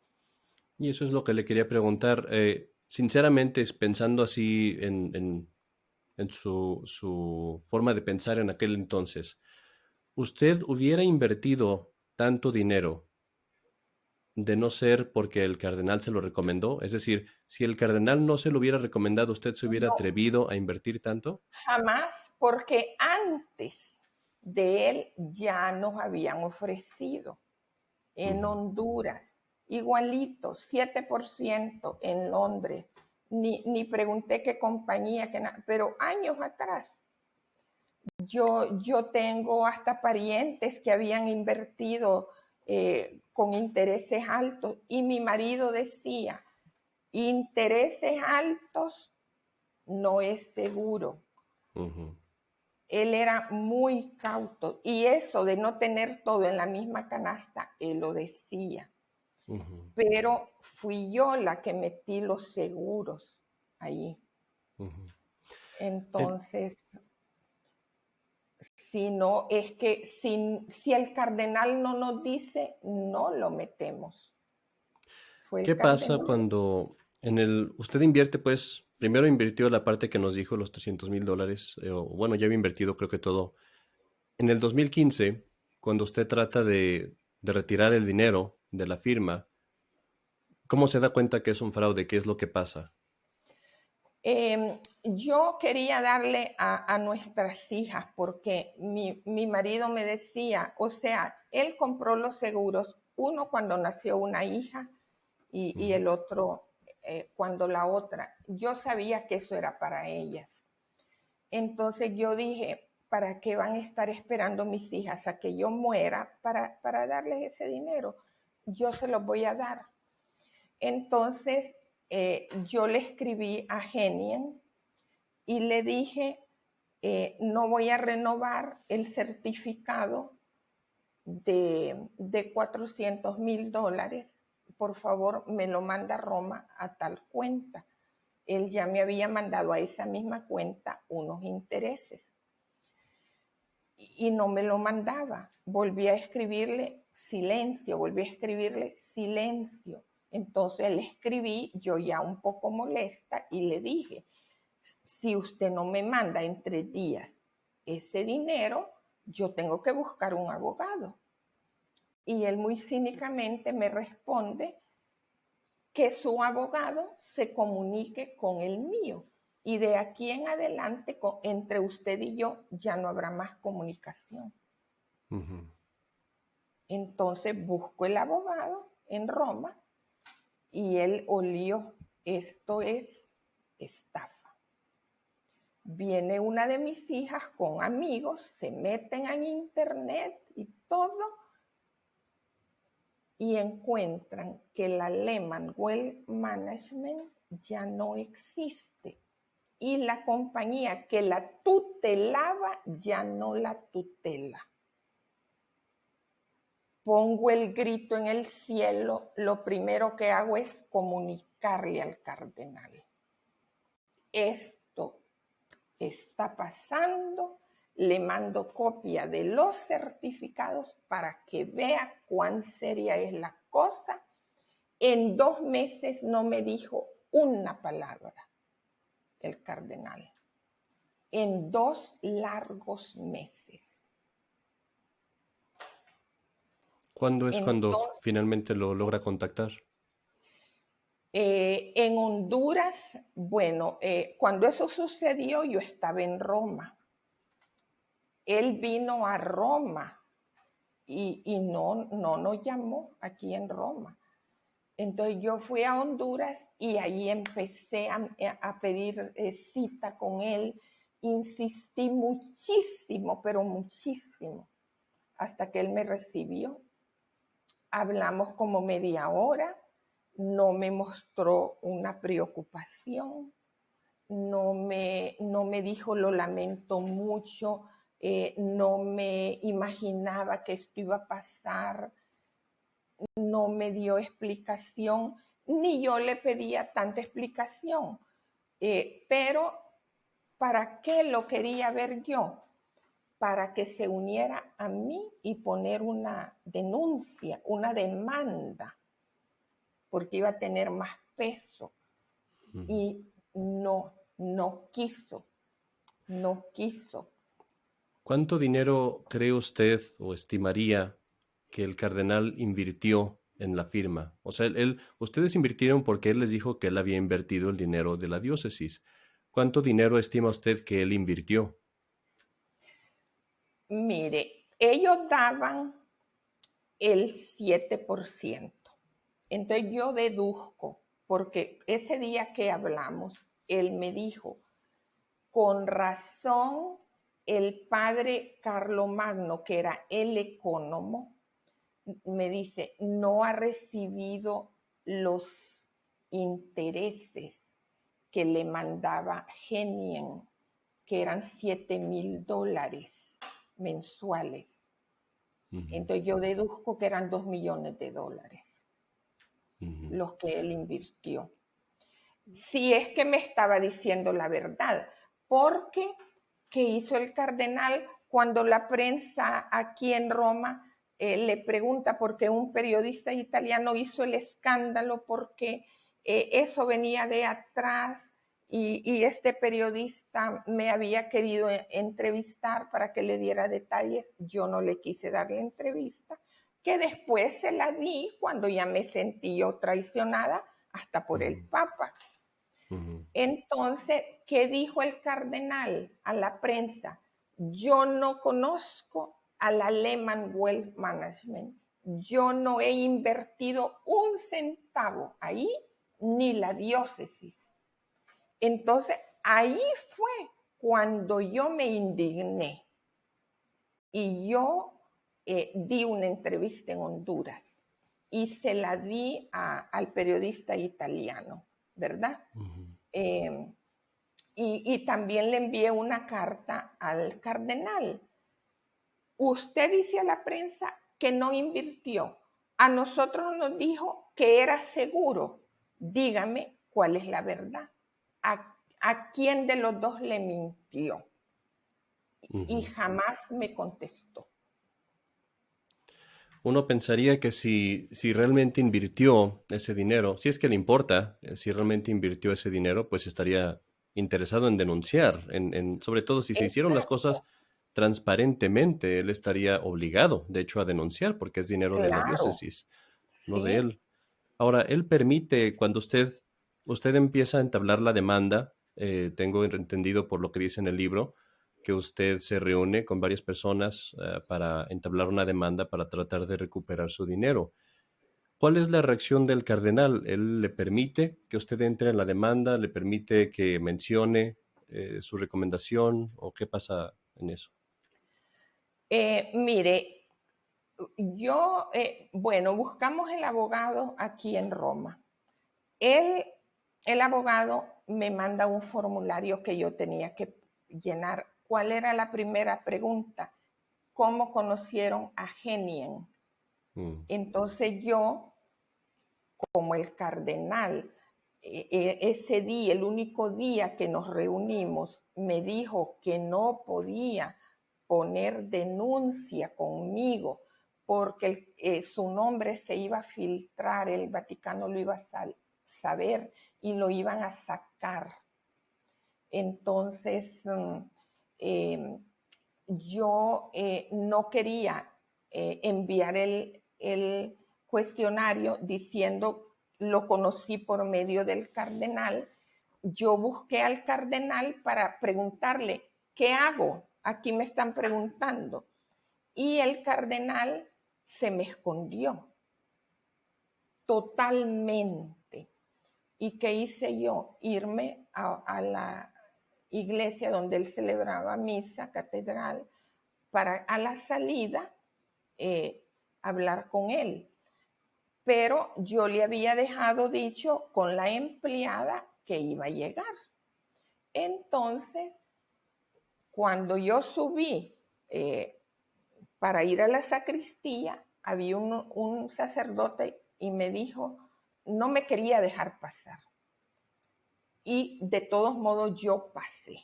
Y eso es lo que le quería preguntar. Sinceramente, pensando así en su forma de pensar en aquel entonces, ¿usted hubiera invertido tanto dinero de no ser porque el cardenal se lo recomendó? Es decir, si el cardenal no se lo hubiera recomendado, ¿usted se hubiera No, atrevido a invertir tanto? jamás, porque antes de él ya nos habían ofrecido en Ujú. Honduras, igualito, 7% en Londres. Ni pregunté qué compañía, pero años atrás. Yo tengo hasta parientes que habían invertido con intereses altos y mi marido decía, intereses altos no es seguro. Ujú. Él era muy cauto y eso de no tener todo en la misma canasta, él lo decía. Ujú. Pero fui yo la que metí los seguros ahí. Ujú. El- Entonces, si no, es que si el cardenal no nos dice, no lo metemos. fue el ¿Qué pasa cardenal. cuando usted invierte, pues, primero invirtió la parte que nos dijo, los $300,000, o bueno, ya había invertido creo que todo. En el 2015, cuando usted trata de retirar el dinero de la firma, ¿cómo se da cuenta que es un fraude? ¿Qué es lo que pasa? Yo quería darle a nuestras hijas porque mi marido me decía, o sea, él compró los seguros, uno cuando nació una hija y Ujú. el otro cuando la otra. Yo sabía que eso era para ellas. Entonces yo dije, ¿para qué van a estar esperando mis hijas a que yo muera para darles ese dinero? Yo se los voy a dar. Entonces yo le escribí a Genien y le dije, no voy a renovar el certificado de $400,000. Por favor, me lo manda a Roma a tal cuenta. Él ya me había mandado a esa misma cuenta unos intereses y no me lo mandaba. Volví a escribirle silencio, volví a escribirle silencio. Entonces le escribí, yo ya un poco molesta, y le dije, si usted no me manda en 3 días ese dinero, yo tengo que buscar un abogado. Y él muy cínicamente me responde que su abogado se comunique con el mío. Y de aquí en adelante, entre usted y yo, ya no habrá más comunicación. Ujú. Entonces busco el abogado en Roma y él olió, esto es estafa. Viene una de mis hijas con amigos, se meten en internet y todo, y encuentran que la Lehman Wealth Management ya no existe y la compañía que la tutelaba ya no la tutela. Pongo el grito en el cielo, lo primero que hago es comunicarle al cardenal. Esto está pasando, le mando copia de los certificados para que vea cuán seria es la cosa. En 2 meses no me dijo una palabra el cardenal. En 2 largos meses. ¿Cuándo es cuando Entonces, finalmente lo logra contactar? en Honduras, bueno, cuando eso sucedió yo estaba en Roma. Él vino a Roma y no nos llamó aquí en Roma. Entonces yo fui a Honduras y ahí empecé a pedir cita con él. Insistí muchísimo, pero muchísimo, hasta que él me recibió. Hablamos como media hora, no me mostró una preocupación, no me dijo lo lamento mucho, no me imaginaba que esto iba a pasar, no me dio explicación, ni yo le pedía tanta explicación. Pero ¿para qué lo quería ver yo? Para que se uniera a mí y poner una denuncia, una demanda, porque iba a tener más peso. Ujú. Y no quiso, no quiso. ¿Cuánto dinero cree usted o estimaría que el cardenal invirtió en la firma? O sea, ustedes invirtieron porque él les dijo que él había invertido el dinero de la diócesis. ¿Cuánto dinero estima usted que él invirtió? Mire, ellos daban el 7%. Entonces yo deduzco, porque ese día que hablamos, él me dijo, con razón el padre Carlomagno, que era el ecónomo, me dice, no ha recibido los intereses que le mandaba Genien, que eran $7,000 mensuales. Ujú, Entonces yo deduzco que eran $2 millones ujú. los que él invirtió. Si es que me estaba diciendo la verdad, porque ¿qué hizo el cardenal cuando la prensa aquí en Roma le pregunta por qué un periodista italiano hizo el escándalo, porque eso venía de atrás y este periodista me había querido entrevistar para que le diera detalles. Yo no le quise dar la entrevista, que después se la di cuando ya me sentí yo traicionada hasta por el Papa. Entonces, ¿qué dijo el cardenal a la prensa? Yo no conozco a la Lehman Wealth Management. Yo no he invertido un centavo ahí, ni la diócesis. Entonces, ahí fue cuando yo me indigné y yo di una entrevista en Honduras y se la di al periodista italiano, ¿verdad? Y también le envié una carta al cardenal. Usted dice a la prensa que no invirtió. A nosotros nos dijo que era seguro. Dígame cuál es la verdad. ¿A quién de los dos le mintió? Y jamás me contestó. Uno pensaría que si realmente invirtió ese dinero, si es que le importa, si realmente invirtió ese dinero, pues estaría interesado en denunciar, sobre todo si se hicieron las cosas Exacto, transparentemente, él estaría obligado, de hecho, a denunciar, porque es dinero de la claro, diócesis, no de sí. él. Ahora, él permite, cuando usted empieza a entablar la demanda, tengo entendido por lo que dice en el libro, que usted se reúne con varias personas para entablar una demanda para tratar de recuperar su dinero. ¿Cuál es la reacción del cardenal? ¿Él le permite que usted entre en la demanda? ¿Le permite que mencione su recomendación? ¿O qué pasa en eso? Mire, yo, bueno, buscamos el abogado aquí en Roma. Él, el abogado me manda un formulario que yo tenía que llenar. ¿Cuál era la primera pregunta? ¿Cómo conocieron a Genien? Mm, Entonces yo, como el cardenal, ese día, el único día que nos reunimos, me dijo que no podía poner denuncia conmigo porque su nombre se iba a filtrar, el Vaticano lo iba a saber y lo iban a sacar. Entonces, yo no quería enviar el cuestionario diciendo lo conocí por medio del cardenal. Yo busqué al cardenal para preguntarle, ¿qué hago? Aquí me están preguntando. Y el cardenal se me escondió totalmente. ¿Y qué hice yo? Irme a la iglesia donde él celebraba misa, catedral, para a la salida eh, hablar con él. Pero yo le había dejado dicho con la empleada que iba a llegar. Entonces, cuando yo subí para ir a la sacristía, había un sacerdote y me dijo, no me quería dejar pasar. Y de todos modos yo pasé.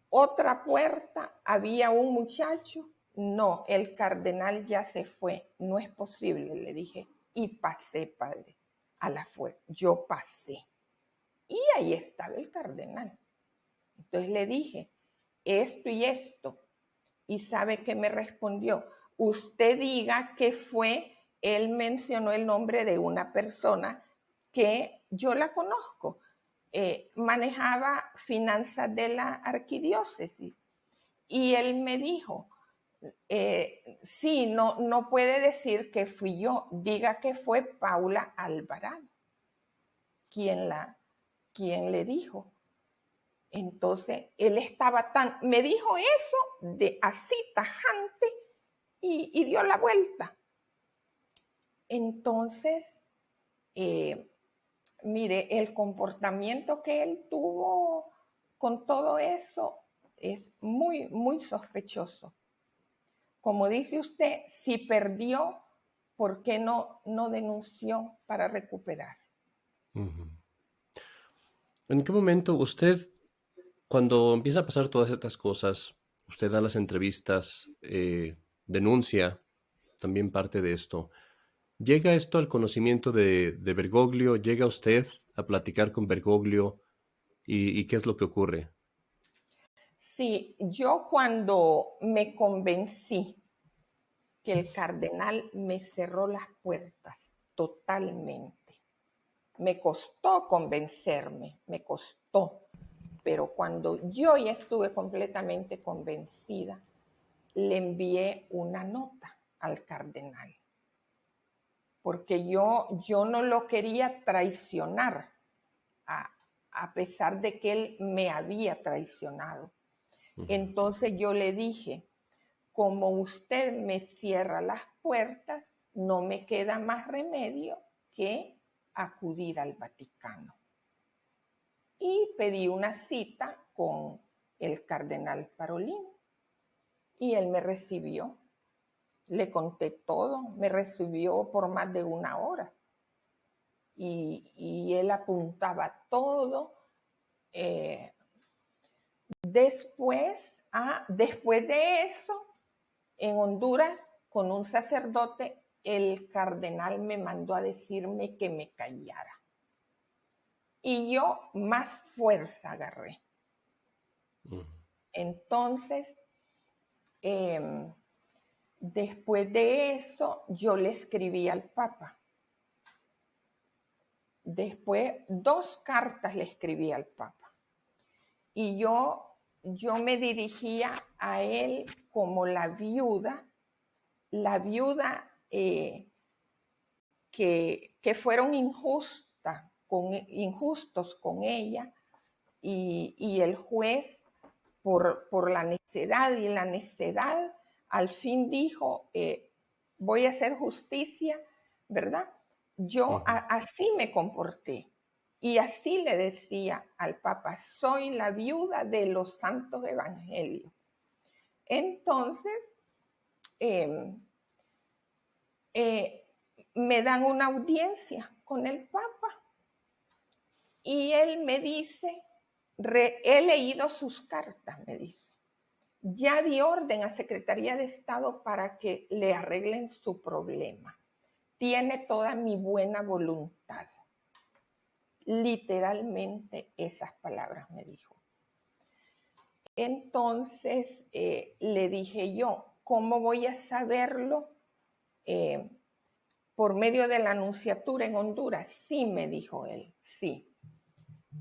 Otra puerta, había un muchacho. No, el cardenal ya se fue. No es posible, le dije. Y pasé, padre, a la fuerza. Yo pasé. Y ahí estaba el cardenal. Entonces le dije, esto y esto. Y sabe que me respondió, usted diga que fue, él mencionó el nombre de una persona que yo la conozco. Manejaba finanzas de la arquidiócesis. Y él me dijo, sí, no puede decir que fui yo, diga que fue Paula Alvarado quien, quien le dijo. Entonces, él estaba me dijo eso de así tajante y dio la vuelta. Entonces, mire, el comportamiento que él tuvo con todo eso es muy, muy sospechoso. Como dice usted, si perdió, ¿por qué no denunció para recuperar? ujú. ¿En qué momento usted, cuando empieza a pasar todas estas cosas, usted da las entrevistas, denuncia también parte de esto. ¿Llega esto al conocimiento de Bergoglio? ¿Llega usted a platicar con Bergoglio? ¿Y qué es lo que ocurre? Sí, yo cuando me convencí que el cardenal me cerró las puertas totalmente, me costó convencerme, me costó, pero cuando yo ya estuve completamente convencida, le envié una nota al cardenal, porque yo no lo quería traicionar, a, a pesar de que él me había traicionado. Ujú. Entonces yo le dije, como usted me cierra las puertas, no me queda más remedio que acudir al Vaticano. Y pedí una cita con el cardenal Parolin y él me recibió. Le conté todo, me recibió por más de una hora y él apuntaba todo. Eh, después de eso, en Honduras, con un sacerdote, el cardenal me mandó a decirme que me callara. Y yo más fuerza agarré. Ujú. Entonces, después de eso, yo le escribí al Papa. Después, 2 cartas le escribí al Papa. Y yo me dirigía a él como la viuda que fueron injustos con ella y el juez por la necedad y la necedad al fin dijo, voy a hacer justicia, ¿verdad? Yo Ujú. así me comporté y así le decía al Papa, soy la viuda de los santos evangelios. Entonces, eh, eh, me dan una audiencia con el Papa y él me dice, he leído sus cartas, me dice, ya di orden a Secretaría de Estado para que le arreglen su problema. Tiene toda mi buena voluntad. Literalmente esas palabras me dijo. Entonces le dije yo, ¿cómo voy a saberlo? Por medio de la anunciatura en Honduras. Sí, me dijo él, sí.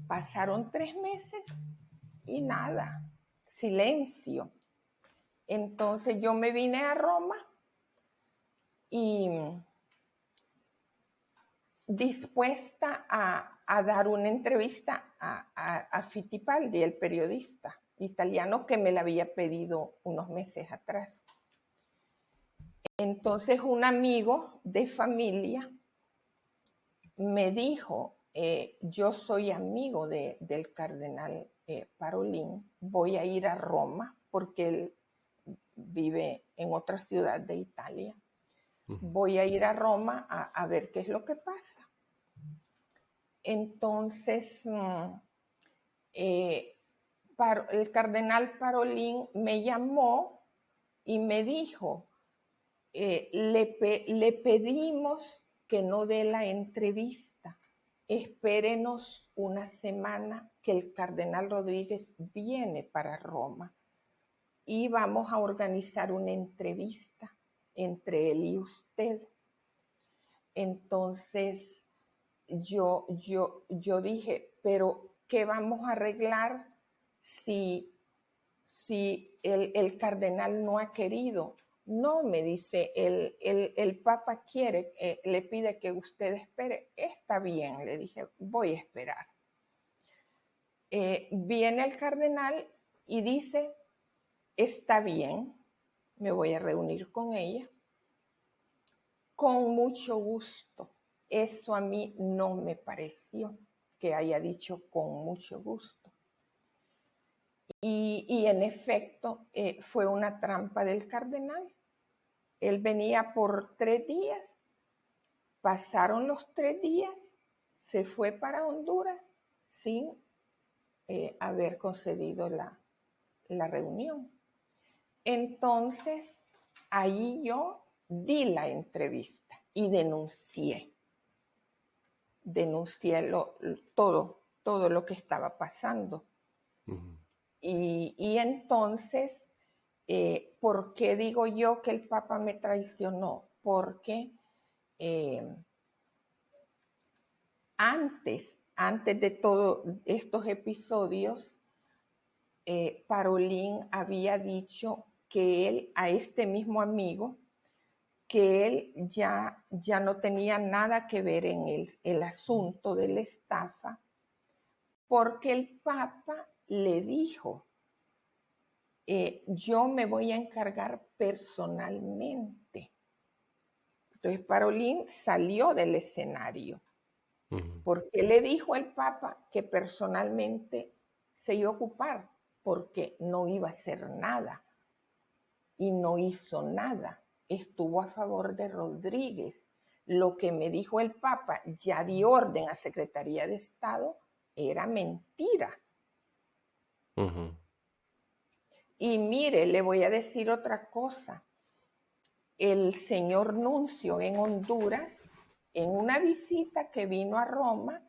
Pasaron 3 meses y nada, silencio. Entonces yo me vine a Roma y dispuesta a dar una entrevista a Fittipaldi, el periodista italiano que me la había pedido unos meses atrás. Entonces un amigo de familia me dijo, yo soy amigo del cardenal Parolin, voy a ir a Roma porque él vive en otra ciudad de Italia. Ujú. Voy a ir a Roma a ver qué es lo que pasa. Entonces, el cardenal Parolin me llamó y me dijo, le pedimos que no dé la entrevista, espérenos una semana que el cardenal Rodríguez viene para Roma y vamos a organizar una entrevista entre él y usted. Entonces yo dije, pero ¿qué vamos a arreglar si el cardenal no ha querido? No, me dice, el Papa quiere, le pide que usted espere. Está bien, le dije, voy a esperar. Viene el cardenal y dice, está bien, me voy a reunir con ella. Con mucho gusto. Eso a mí no me pareció que haya dicho con mucho gusto. Y en efecto, fue una trampa del cardenal. Él venía por 3 días, pasaron los 3 días, se fue para Honduras sin haber concedido la reunión. Entonces, ahí yo di la entrevista y denuncié todo lo que estaba pasando. Ujú. Y entonces, ¿por qué digo yo que el Papa me traicionó? Porque antes de todos estos episodios, Parolín había dicho que él, a este mismo amigo, que él ya no tenía nada que ver en el asunto de la estafa, porque el Papa le dijo, yo me voy a encargar personalmente. Entonces Parolín salió del escenario, Ujú. porque le dijo el Papa que personalmente se iba a ocupar, porque no iba a hacer nada. Y no hizo nada. Estuvo a favor de Rodríguez. Lo que me dijo el Papa, ya di orden a Secretaría de Estado, era mentira. Ujú. Y mire, le voy a decir otra cosa. El señor Nuncio en Honduras, en una visita que vino a Roma,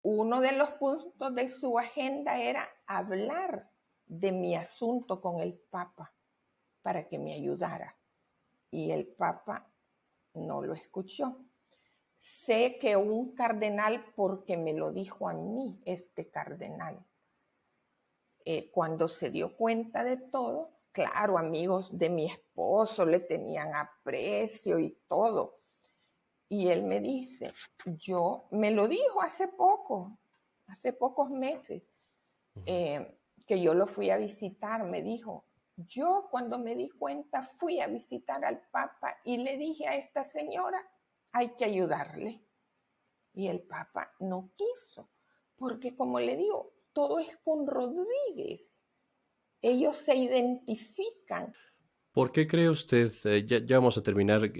uno de los puntos de su agenda era hablar de mi asunto con el Papa para que me ayudara. Y el Papa no lo escuchó. Sé que un cardenal, porque me lo dijo a mí, este cardenal, cuando se dio cuenta de todo, claro, amigos de mi esposo le tenían aprecio y todo. Y él me dice, me lo dijo hace pocos meses, que yo lo fui a visitar, me dijo, yo cuando me di cuenta fui a visitar al Papa y le dije a esta señora, hay que ayudarle. Y el Papa no quiso, porque como le digo, todo es con Rodríguez. Ellos se identifican. ¿Por qué cree usted, ya vamos a terminar,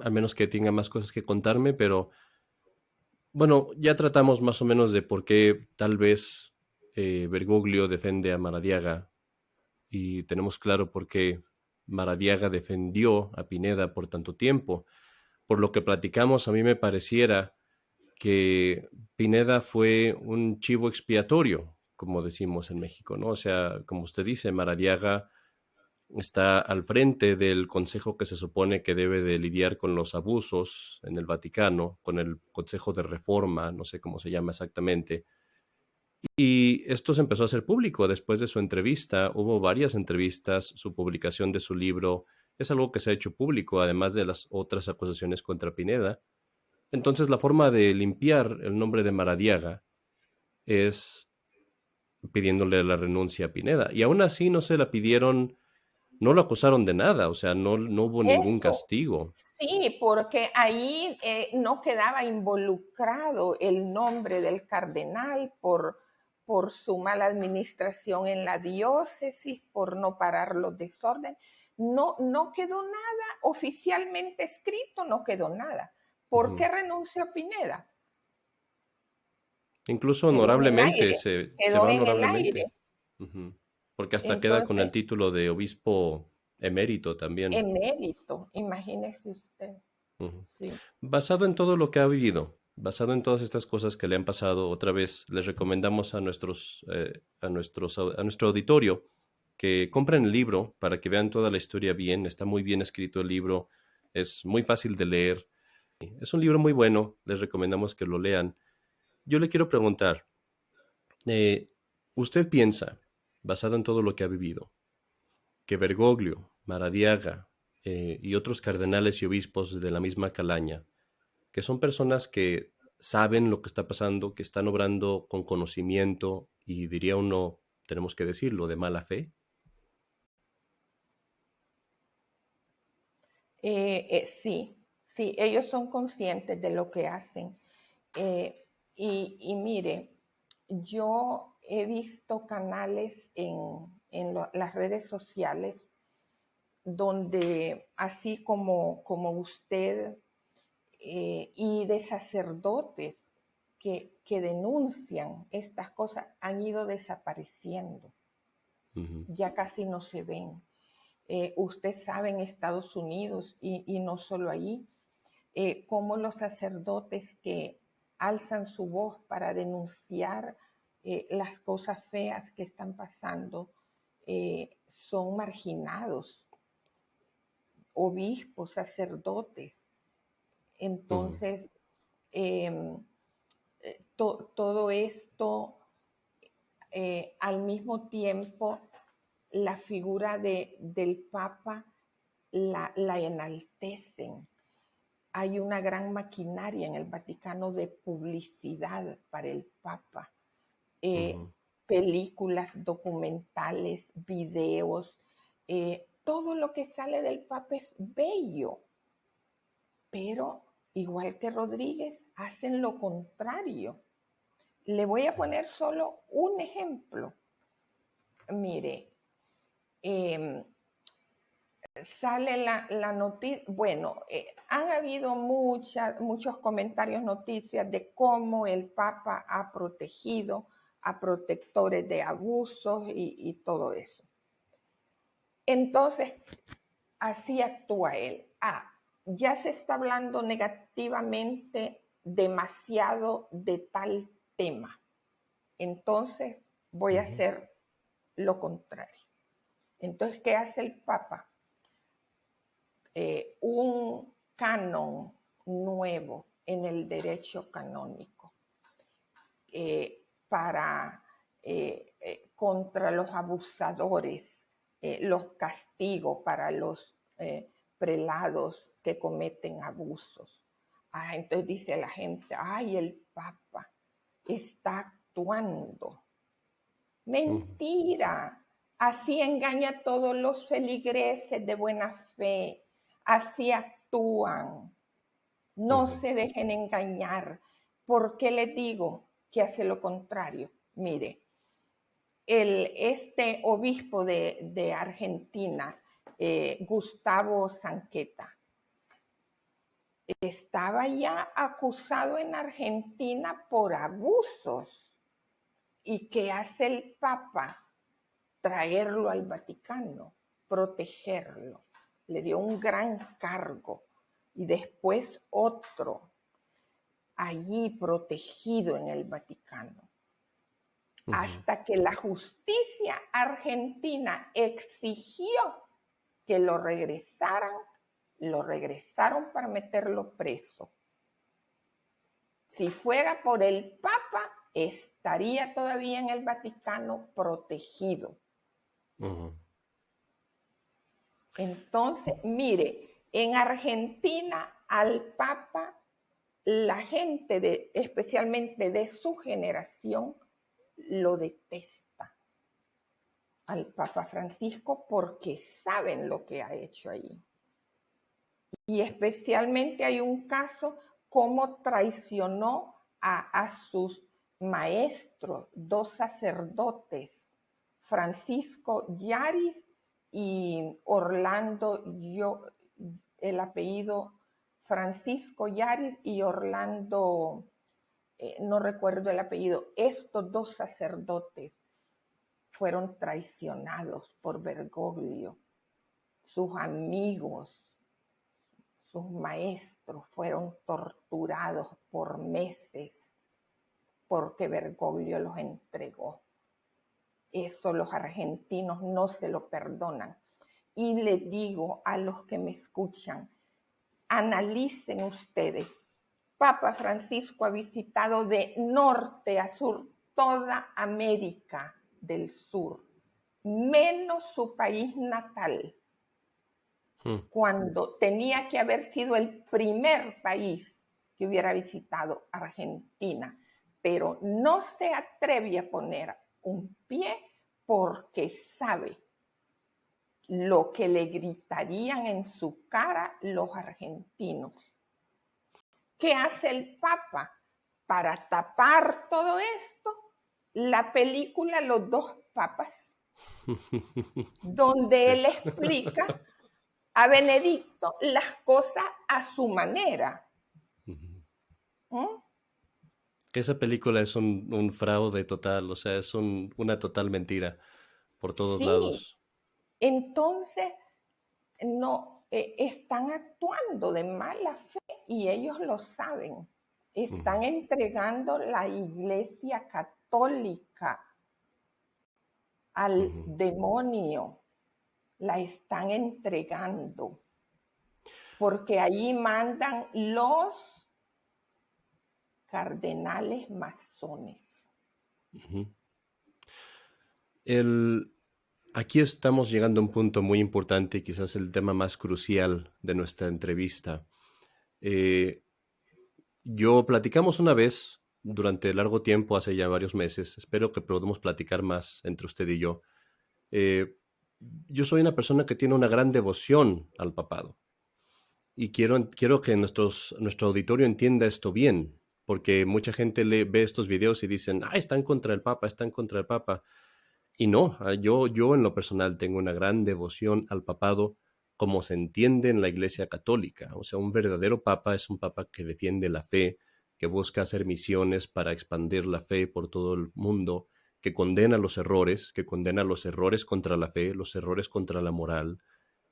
al menos que tenga más cosas que contarme, pero bueno, ya tratamos más o menos de por qué tal vez Bergoglio defiende a Maradiaga y tenemos claro por qué Maradiaga defendió a Pineda por tanto tiempo. Por lo que platicamos, a mí me pareciera que Pineda fue un chivo expiatorio, como decimos en México, ¿no? O sea, como usted dice, Maradiaga está al frente del consejo que se supone que debe de lidiar con los abusos en el Vaticano, con el Consejo de Reforma, no sé cómo se llama exactamente. Y esto se empezó a hacer público después de su entrevista. Hubo varias entrevistas, su publicación de su libro es algo que se ha hecho público, además de las otras acusaciones contra Pineda. Entonces, la forma de limpiar el nombre de Maradiaga es pidiéndole la renuncia a Pineda. Y aún así no se la pidieron, no lo acusaron de nada, o sea, no hubo ningún Eso, castigo. sí, porque ahí no quedaba involucrado el nombre del cardenal por su mala administración en la diócesis, por no parar los desórdenes. No quedó nada oficialmente escrito, no quedó nada. ¿Por Ujú. qué renunció Pineda? Incluso Quedó en el honorablemente, aire, se quedó va en el aire. honorablemente. Ujú. Porque hasta queda con el Entonces, título de obispo emérito también. emérito, imagínese usted. Ujú. Sí. Basado en todo lo que ha vivido, basado en todas estas cosas que le han pasado, otra vez les recomendamos a a nuestro auditorio que compren el libro para que vean toda la historia bien. Está muy bien escrito el libro, es muy fácil de leer. Es un libro muy bueno, les recomendamos que lo lean. Yo le quiero preguntar, eh, ¿usted piensa, basado en todo lo que ha vivido, que Bergoglio, Maradiaga y otros cardenales y obispos de la misma calaña, que son personas que saben lo que está pasando, que están obrando con conocimiento y diría uno, tenemos que decirlo, de mala fe? Sí, sí, ellos son conscientes de lo que hacen. Y mire, yo he visto canales en las redes sociales donde, así como usted, y de sacerdotes que denuncian estas cosas, han ido desapareciendo, Ujú. ya casi no se ven. Usted sabe en Estados Unidos y no solo ahí, cómo los sacerdotes que alzan su voz para denunciar las cosas feas que están pasando son marginados, obispos, sacerdotes. Ujú, Entonces, eh, todo esto, al mismo tiempo, la figura del Papa la enaltecen. Hay una gran maquinaria en el Vaticano de publicidad para el Papa. Eh, ujú, Películas, documentales, videos, todo lo que sale del Papa es bello, pero igual que Rodríguez, hacen lo contrario. Le voy a poner solo un ejemplo. Mire, eh, sale la noticia, bueno, han habido muchos comentarios, noticias de cómo el Papa ha protegido a protectores de abusos y todo eso. Entonces, así actúa él. Ya se está hablando negativamente demasiado de tal tema. Entonces, voy a ujú, hacer lo contrario. Entonces, ¿qué hace el Papa? Un canon nuevo en el derecho canónico para contra los abusadores, los castigos para los prelados que cometen abusos. Entonces dice la gente, ay, el Papa está actuando. ujú, Mentira. Así engaña a todos los feligreses de buena fe. Así actúan. No ujú, se dejen engañar. ¿Por qué les digo que hace lo contrario? Mire, este obispo de Argentina, Gustavo Sanqueta, estaba ya acusado en Argentina por abusos. ¿Y qué hace el Papa? Traerlo al Vaticano, protegerlo. Le dio un gran cargo y después otro allí protegido en el Vaticano, ujú, hasta que la justicia argentina exigió que lo regresaron para meterlo preso. Si fuera por el Papa, estaría todavía en el Vaticano protegido. ujú. Entonces, mire, en Argentina al Papa, la gente especialmente de su generación, lo detesta al Papa Francisco porque saben lo que ha hecho ahí. Y especialmente hay un caso cómo traicionó a sus maestros, dos sacerdotes, Francisco Yaris y Orlando, el apellido Francisco Yaris y Orlando, no recuerdo el apellido. Estos dos sacerdotes fueron traicionados por Bergoglio. Sus amigos, sus maestros fueron torturados por meses porque Bergoglio los entregó. Eso los argentinos no se lo perdonan. Y le digo a los que me escuchan, analicen ustedes. Papa Francisco ha visitado de norte a sur toda América del Sur, menos su país natal, Mm, cuando tenía que haber sido el primer país que hubiera visitado Argentina, pero no se atreve a poner un pie porque sabe lo que le gritarían en su cara los argentinos. ¿Qué hace el Papa? Para tapar todo esto, la película Los dos papas, donde Sí. él explica a Benedicto las cosas a su manera. Ujú. ¿Mm? Esa película es un fraude total, o sea, es una total mentira por todos Sí, lados. entonces no están actuando de mala fe y ellos lo saben. Están entregando la Iglesia Católica al demonio, la están entregando, porque allí mandan los cardenales masones. Aquí estamos llegando a un punto muy importante, quizás el tema más crucial de nuestra entrevista. Platicamos una vez durante largo tiempo, hace ya varios meses. Espero que podamos platicar más entre usted y yo. Yo soy una persona que tiene una gran devoción al papado. Y quiero que nuestro auditorio entienda esto bien, porque mucha gente ve estos videos y dicen, están contra el Papa, están contra el Papa. Y no, yo en lo personal tengo una gran devoción al papado, como se entiende en la Iglesia Católica. O sea, un verdadero papa es un papa que defiende la fe, que busca hacer misiones para expandir la fe por todo el mundo, que condena los errores contra la fe, los errores contra la moral,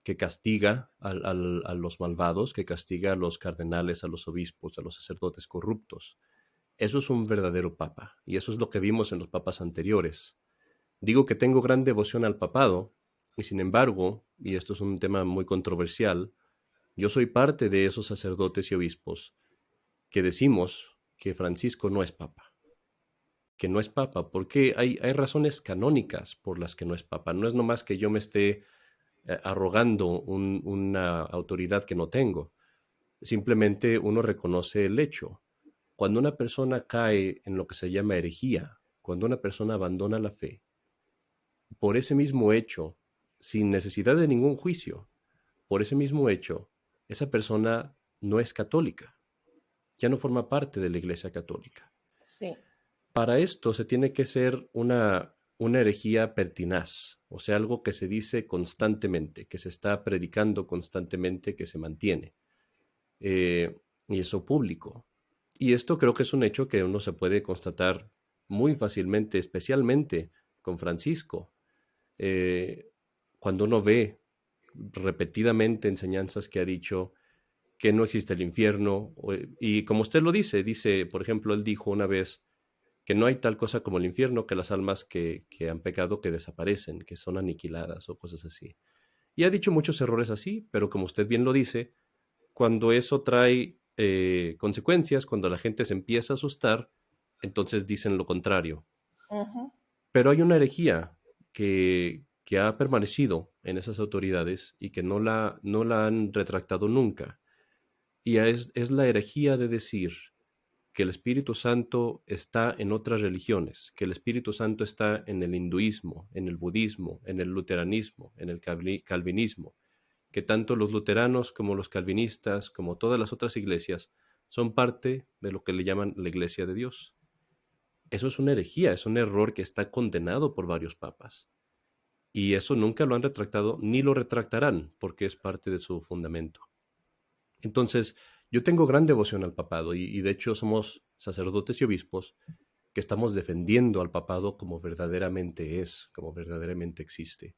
que castiga a los malvados, que castiga a los cardenales, a los obispos, a los sacerdotes corruptos. Eso es un verdadero papa, y eso es lo que vimos en los papas anteriores. Digo que tengo gran devoción al papado, y sin embargo, y esto es un tema muy controversial, yo soy parte de esos sacerdotes y obispos que decimos que Francisco no es papa. Que no es papa, porque hay razones canónicas por las que no es papa. No es nomás que yo me esté arrogando una autoridad que no tengo. Simplemente uno reconoce el hecho. Cuando una persona cae en lo que se llama herejía, cuando una persona abandona la fe, por ese mismo hecho, sin necesidad de ningún juicio, por ese mismo hecho, esa persona no es católica, ya no forma parte de la Iglesia Católica. Sí. Para esto se tiene que ser una herejía pertinaz, o sea, algo que se dice constantemente, que se está predicando constantemente, que se mantiene, y eso público. Y esto creo que es un hecho que uno se puede constatar muy fácilmente, especialmente con Francisco. Cuando uno ve repetidamente enseñanzas que ha dicho que no existe el infierno, y como usted lo dice, por ejemplo, él dijo una vez que no hay tal cosa como el infierno, que las almas que han pecado que desaparecen, que son aniquiladas o cosas así. Y ha dicho muchos errores así, pero como usted bien lo dice, cuando eso trae consecuencias, cuando la gente se empieza a asustar, entonces dicen lo contrario. Pero hay una herejía que ha permanecido en esas autoridades y que no la han retractado nunca. Y es la herejía de decir que el Espíritu Santo está en otras religiones, que el Espíritu Santo está en el hinduismo, en el budismo, en el luteranismo, en el calvinismo, que tanto los luteranos como los calvinistas, como todas las otras iglesias, son parte de lo que le llaman la Iglesia de Dios. Eso es una herejía, es un error que está condenado por varios papas. Y eso nunca lo han retractado ni lo retractarán porque es parte de su fundamento. Entonces, yo tengo gran devoción al papado y de hecho somos sacerdotes y obispos que estamos defendiendo al papado como verdaderamente es, como verdaderamente existe.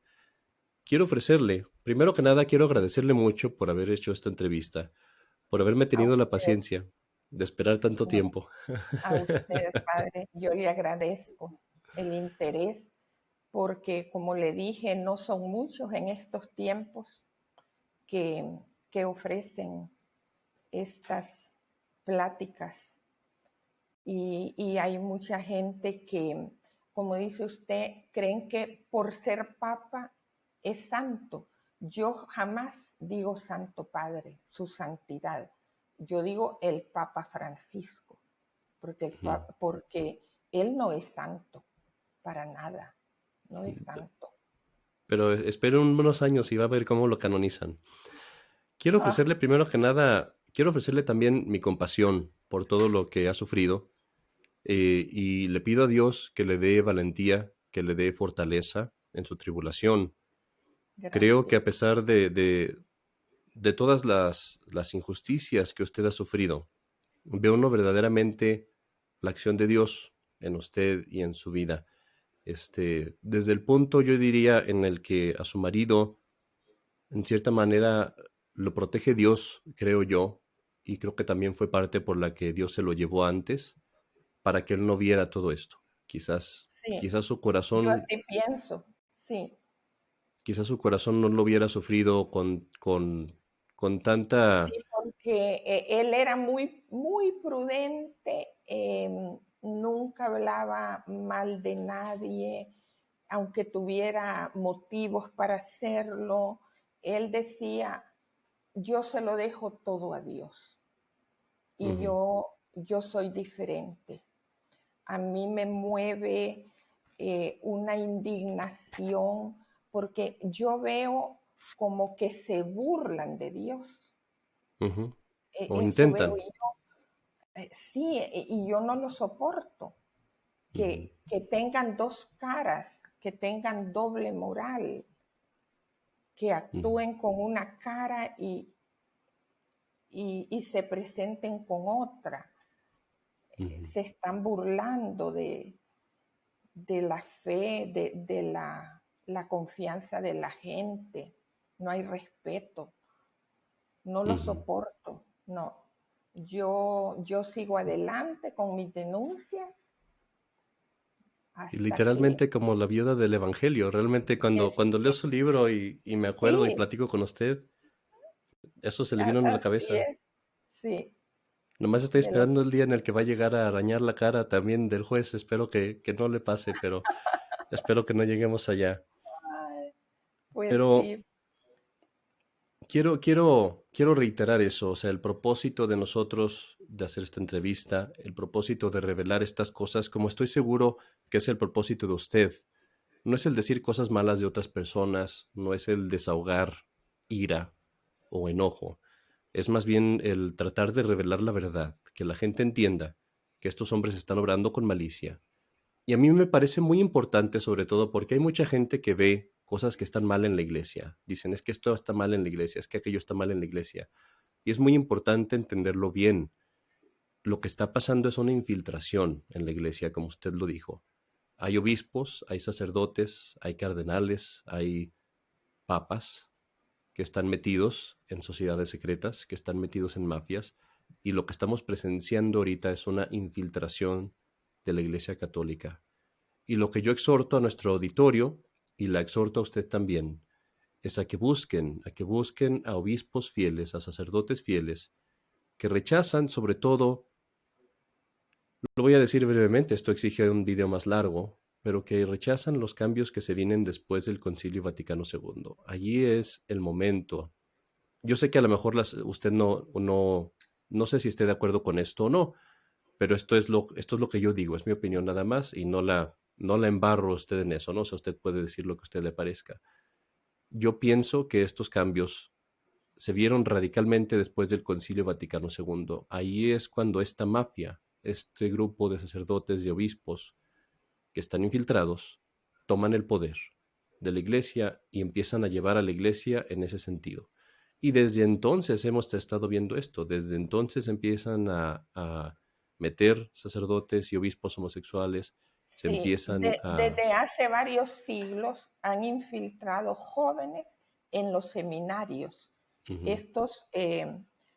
Primero que nada, quiero agradecerle mucho por haber hecho esta entrevista, por haberme tenido la paciencia de esperar tanto tiempo. A usted, padre, yo le agradezco el interés porque, como le dije, no son muchos en estos tiempos que ofrecen estas pláticas. Y hay mucha gente que, como dice usted, creen que por ser papa es santo. Yo jamás digo Santo Padre, su santidad. Yo digo el Papa Francisco, porque él no es santo, para nada, no es santo. Pero espero unos años y va a ver cómo lo canonizan. Quiero ofrecerle primero que nada, quiero ofrecerle también mi compasión por todo lo que ha sufrido y le pido a Dios que le dé valentía, que le dé fortaleza en su tribulación. Gracias. Creo que a pesar de todas las injusticias que usted ha sufrido, ve uno verdaderamente la acción de Dios en usted y en su vida. Desde el punto, yo diría, en el que a su marido en cierta manera lo protege Dios, creo yo, y creo que también fue parte por la que Dios se lo llevó antes, para que él no viera todo esto. Quizás, Sí, quizás su yo corazón, así pienso, sí. quizás su corazón no lo hubiera sufrido con tanta. Sí, porque él era muy prudente, nunca hablaba mal de nadie, aunque tuviera motivos para hacerlo. Él decía, yo se lo dejo todo a Dios y Ujú, yo soy diferente. A mí me mueve una indignación porque yo veo como que se burlan de Dios. ujú. O Eso intentan. veo yo. Sí, y yo no lo soporto. Ujú, Que tengan dos caras, que tengan doble moral, que ujú, actúen con una cara y se presenten con otra. ujú, Se están burlando de la fe, de la confianza de la gente. No hay respeto. No lo ujú. soporto. No. Yo sigo adelante con mis denuncias Y hasta que literalmente como la viuda del Evangelio. Realmente cuando leo este, su libro y me acuerdo y sí, platico con usted, eso se le vino en la así cabeza. es. Sí, Nomás estoy de los esperando el día en el que va a llegar a arañar la cara también del juez. Espero que no le pase, pero espero que no lleguemos allá. ay, pues Pero sí, quiero reiterar eso, o sea, el propósito de nosotros de hacer esta entrevista, el propósito de revelar estas cosas, como estoy seguro que es el propósito de usted, no es el decir cosas malas de otras personas, no es el desahogar ira o enojo, es más bien el tratar de revelar la verdad, que la gente entienda que estos hombres están obrando con malicia. Y a mí me parece muy importante, sobre todo porque hay mucha gente que ve cosas que están mal en la iglesia. Dicen, es que esto está mal en la iglesia, es que aquello está mal en la iglesia. Y es muy importante entenderlo bien. Lo que está pasando es una infiltración en la iglesia, como usted lo dijo. Hay obispos, hay sacerdotes, hay cardenales, hay papas que están metidos en sociedades secretas, que están metidos en mafias, y lo que estamos presenciando ahorita es una infiltración de la iglesia católica. Y lo que yo exhorto a nuestro auditorio, y la exhorto a usted también, es a que busquen a obispos fieles, a sacerdotes fieles, que rechazan sobre todo, lo voy a decir brevemente, esto exige un video más largo, pero que rechazan los cambios que se vienen después del Concilio Vaticano II. Allí es el momento. Yo sé que a lo mejor usted no sé si esté de acuerdo con esto o no, pero esto es lo que yo digo, es mi opinión nada más y no la embarro a usted en eso, ¿no? O sea, usted puede decir lo que a usted le parezca. Yo pienso que estos cambios se vieron radicalmente después del Concilio Vaticano II. Ahí es cuando esta mafia, este grupo de sacerdotes y obispos que están infiltrados, toman el poder de la iglesia y empiezan a llevar a la iglesia en ese sentido. Y desde entonces hemos estado viendo esto, desde entonces empiezan a meter sacerdotes y obispos homosexuales, se sí. empiezan a. Desde hace varios siglos han infiltrado jóvenes en los seminarios. Ujú, Estos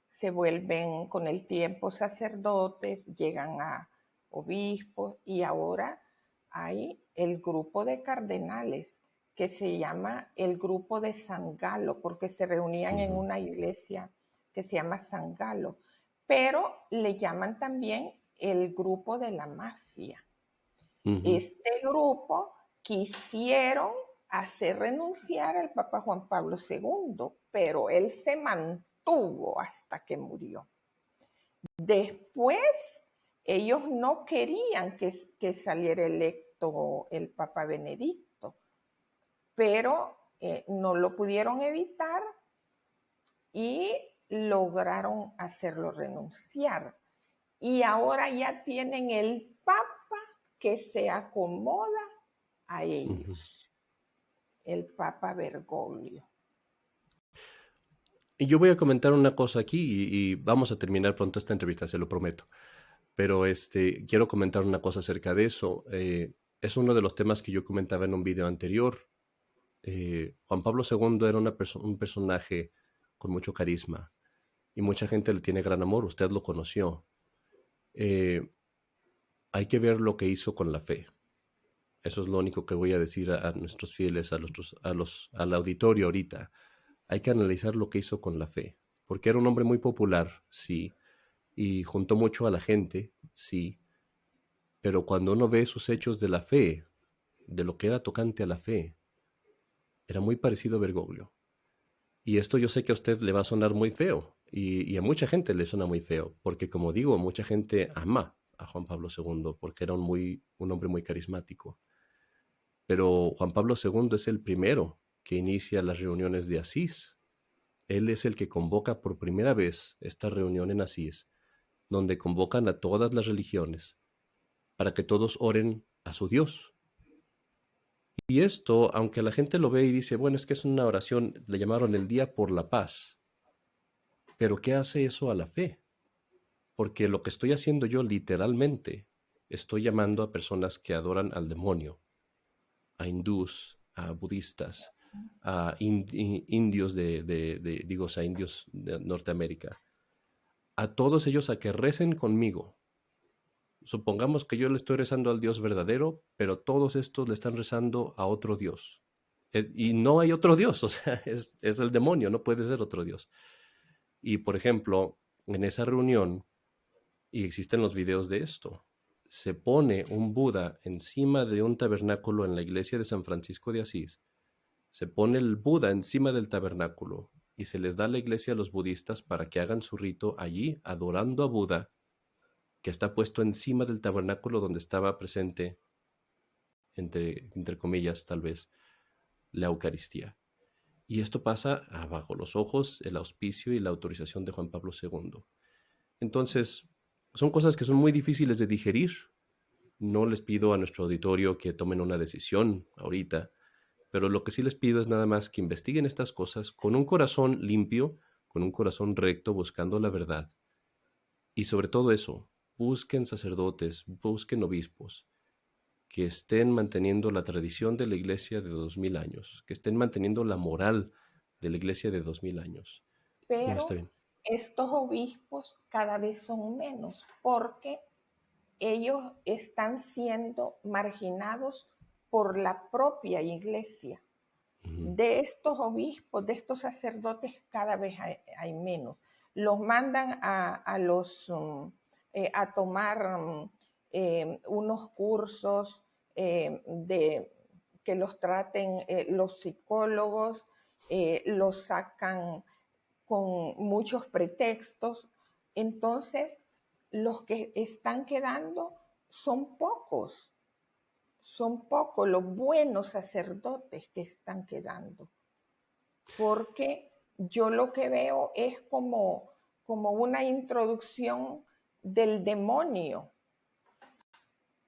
se vuelven con el tiempo sacerdotes, llegan a obispos y ahora hay el grupo de cardenales que se llama el grupo de San Galo porque se reunían en ujú, una iglesia que se llama San Galo, pero le llaman también el grupo de la mafia. ujú, Este grupo quisieron hacer renunciar al Papa Juan Pablo II, pero él se mantuvo hasta que murió. Después, ellos no querían que saliera electo el Papa Benedicto, pero no lo pudieron evitar y lograron hacerlo renunciar. Y ahora ya tienen el Papa que se acomoda a ujú. ellos, el Papa Bergoglio. Y yo voy a comentar una cosa aquí y vamos a terminar pronto esta entrevista, se lo prometo. Pero quiero comentar una cosa acerca de eso. Es uno de los temas que yo comentaba en un video anterior. Juan Pablo II era un personaje con mucho carisma y mucha gente le tiene gran amor. Usted lo conoció. Eh, Hay que ver lo que hizo con la fe. Eso es lo único que voy a decir a nuestros fieles, al auditorio ahorita. Hay que analizar lo que hizo con la fe, porque era un hombre muy popular, sí, y juntó mucho a la gente, sí, pero cuando uno ve sus hechos de la fe, de lo que era tocante a la fe, era muy parecido a Bergoglio. Y esto yo sé que a usted le va a sonar muy feo, y a mucha gente le suena muy feo, porque como digo, mucha gente ama a Juan Pablo II, porque era un hombre muy carismático. Pero Juan Pablo II es el primero que inicia las reuniones de Asís. Él es el que convoca por primera vez esta reunión en Asís, donde convocan a todas las religiones para que todos oren a su Dios. Y esto, aunque la gente lo ve y dice, bueno, es que es una oración, le llamaron el Día por la Paz, pero ¿qué hace eso a la fe? Porque lo que estoy haciendo yo literalmente, estoy llamando a personas que adoran al demonio, a hindús, a budistas, a indios digo, a indios de Norteamérica, a todos ellos a que recen conmigo. Supongamos que yo le estoy rezando al Dios verdadero, pero todos estos le están rezando a otro Dios. Y no hay otro Dios, o sea, es el demonio, no puede ser otro Dios. Y por ejemplo, en esa reunión, y existen los videos de esto, se pone un Buda encima de un tabernáculo en la iglesia de San Francisco de Asís, se pone el Buda encima del tabernáculo y se les da la iglesia a los budistas para que hagan su rito allí, adorando a Buda, que está puesto encima del tabernáculo donde estaba presente, entre comillas, tal vez, la Eucaristía. Y esto pasa bajo los ojos, el auspicio y la autorización de Juan Pablo II. Entonces, son cosas que son muy difíciles de digerir. No les pido a nuestro auditorio que tomen una decisión ahorita, pero lo que sí les pido es nada más que investiguen estas cosas con un corazón limpio, con un corazón recto, buscando la verdad. Y sobre todo eso, busquen sacerdotes, busquen obispos, que estén manteniendo la tradición de la iglesia de 2000 años, que estén manteniendo la moral de la iglesia de 2000 años. No, está Pero bien. estos obispos cada vez son menos porque ellos están siendo marginados por la propia iglesia. Ujú. De estos obispos, de estos sacerdotes, cada vez hay menos. Los mandan a tomar unos cursos que los traten los psicólogos, los sacan con muchos pretextos. Entonces, los que están quedando son pocos los buenos sacerdotes que están quedando, porque yo lo que veo es como una introducción del demonio.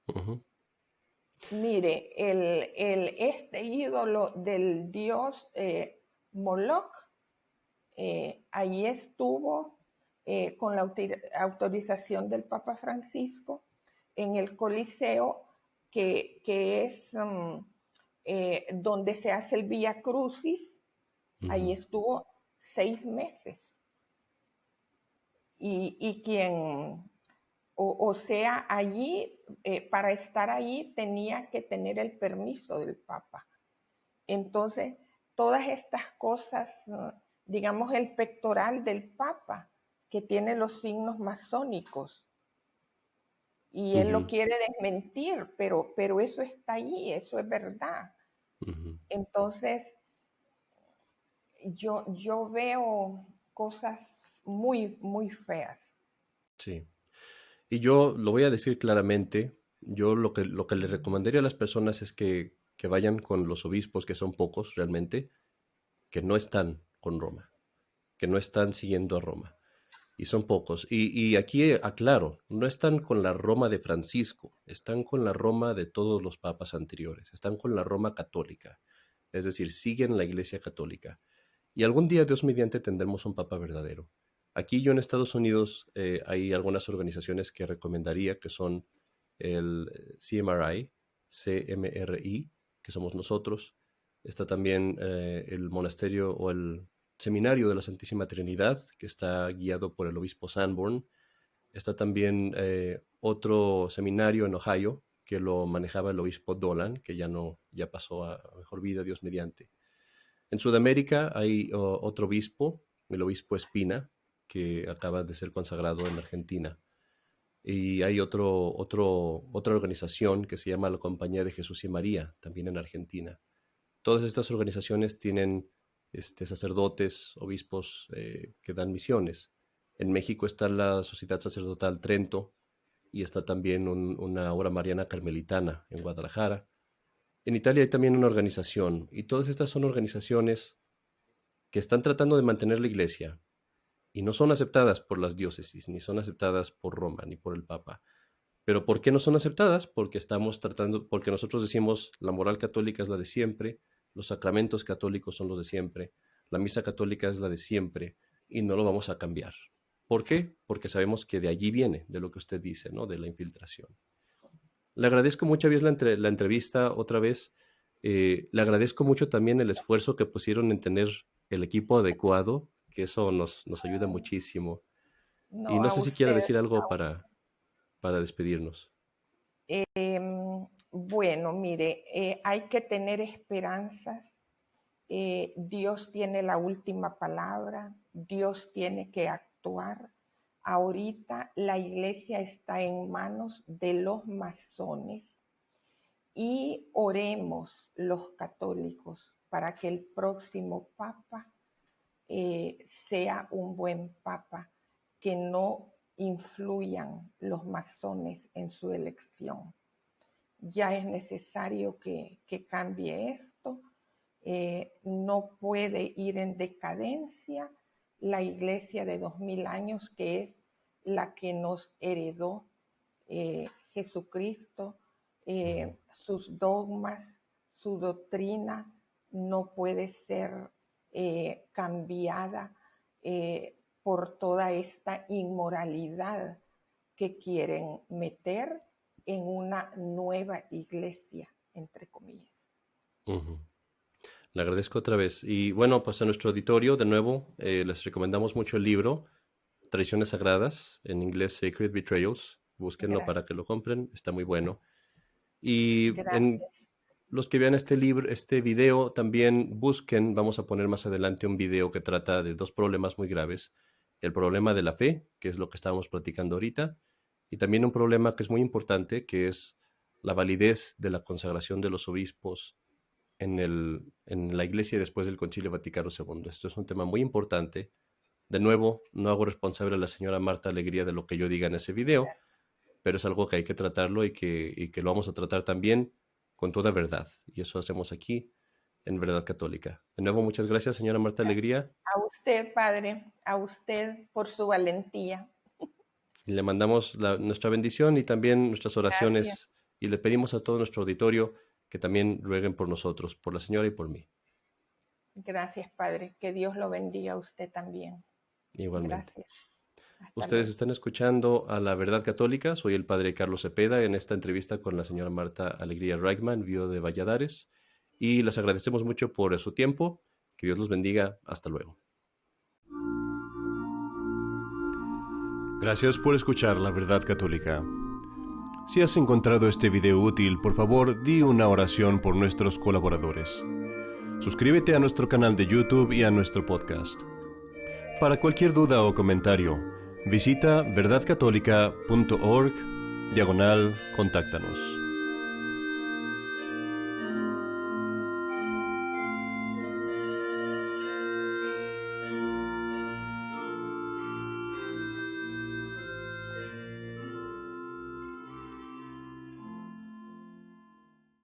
Ujú. Mire, este ídolo del dios Moloch, ahí estuvo con la autorización del Papa Francisco en el Coliseo, que es donde se hace el Vía Crucis. Ahí Ujú. estuvo 6 meses. Y quien, o sea, allí, para estar allí tenía que tener el permiso del Papa. Entonces, todas estas cosas, digamos, el pectoral del Papa, que tiene los signos masónicos, y él lo Ujú. quiere desmentir, pero eso está ahí, eso es verdad. Ujú. Entonces, yo veo cosas muy, muy feas. Sí. Y yo lo voy a decir claramente, yo lo que le recomendaría a las personas es que vayan con los obispos, que son pocos realmente, que no están con Roma, que no están siguiendo a Roma. Y son pocos. Y aquí aclaro, no están con la Roma de Francisco, están con la Roma de todos los papas anteriores, están con la Roma católica, es decir, siguen la Iglesia católica. Y algún día, Dios mediante, tendremos un papa verdadero. Aquí yo en Estados Unidos hay algunas organizaciones que recomendaría, que son el CMRI, que somos nosotros, Está también el monasterio o el seminario de la Santísima Trinidad, que está guiado por el obispo Sanborn. Está también otro seminario en Ohio, que lo manejaba el obispo Dolan, que ya pasó a mejor vida, Dios mediante. En Sudamérica hay otro obispo, el obispo Espina, que acaba de ser consagrado en Argentina. Y hay otra organización que se llama la Compañía de Jesús y María, también en Argentina. Todas estas organizaciones tienen sacerdotes, obispos que dan misiones. En México está la Sociedad Sacerdotal Trento y está también una obra mariana carmelitana en Guadalajara. En Italia hay también una organización, y todas estas son organizaciones que están tratando de mantener la iglesia y no son aceptadas por las diócesis, ni son aceptadas por Roma, ni por el Papa. ¿Pero por qué no son aceptadas? Porque porque nosotros decimos la moral católica es la de siempre, los sacramentos católicos son los de siempre, la misa católica es la de siempre y no lo vamos a cambiar. ¿Por qué? Porque sabemos que de allí viene, de lo que usted dice, ¿no? De la infiltración. Le agradezco muchas veces la entrevista otra vez. Le agradezco mucho también el esfuerzo que pusieron en tener el equipo adecuado, que eso nos ayuda muchísimo. Y No, no a sé si quiera usted. decir algo para despedirnos. Bueno, mire, hay que tener esperanzas. Dios tiene la última palabra. Dios tiene que actuar. Ahorita la iglesia está en manos de los masones y oremos los católicos para que el próximo papa sea un buen papa, que no influyan los masones en su elección. Ya es necesario que cambie esto. No puede ir en decadencia la iglesia de 2000 años, que es la que nos heredó Jesucristo. Sus dogmas, su doctrina no puede ser cambiada por toda esta inmoralidad que quieren meter en una nueva iglesia, entre comillas. Le agradezco otra vez. Y bueno, pues a nuestro auditorio, de nuevo, les recomendamos mucho el libro Traiciones Sagradas, en inglés Sacred Betrayals. Búsquenlo para que lo compren, está muy bueno. Y los que vean este video, también busquen, vamos a poner más adelante un video que trata de dos problemas muy graves. El problema de la fe, que es lo que estábamos platicando ahorita, y también un problema que es muy importante, que es la validez de la consagración de los obispos en la Iglesia después del Concilio Vaticano II. Esto es un tema muy importante. De nuevo, no hago responsable a la señora Marta Alegría de lo que yo diga en ese video, pero es algo que hay que tratarlo y que lo vamos a tratar también con toda verdad. Y eso hacemos aquí en Verdad Católica. De nuevo, muchas gracias, señora Marta Alegría. A usted, padre, a usted por su valentía. Y le mandamos nuestra bendición y también nuestras oraciones. Gracias. Y le pedimos a todo nuestro auditorio que también rueguen por nosotros, por la señora y por mí. Gracias, padre. Que Dios lo bendiga a usted también. Igualmente. Gracias. Ustedes están escuchando a La Verdad Católica. Soy el padre Carlos Cepeda en esta entrevista con la señora Marta Alegría Reichman, viuda de Valladares. Y les agradecemos mucho por su tiempo. Que Dios los bendiga. Hasta luego. Gracias por escuchar La Verdad Católica. Si has encontrado este video útil, por favor, di una oración por nuestros colaboradores. Suscríbete a nuestro canal de YouTube y a nuestro podcast. Para cualquier duda o comentario, visita verdadcatólica.org/contáctanos.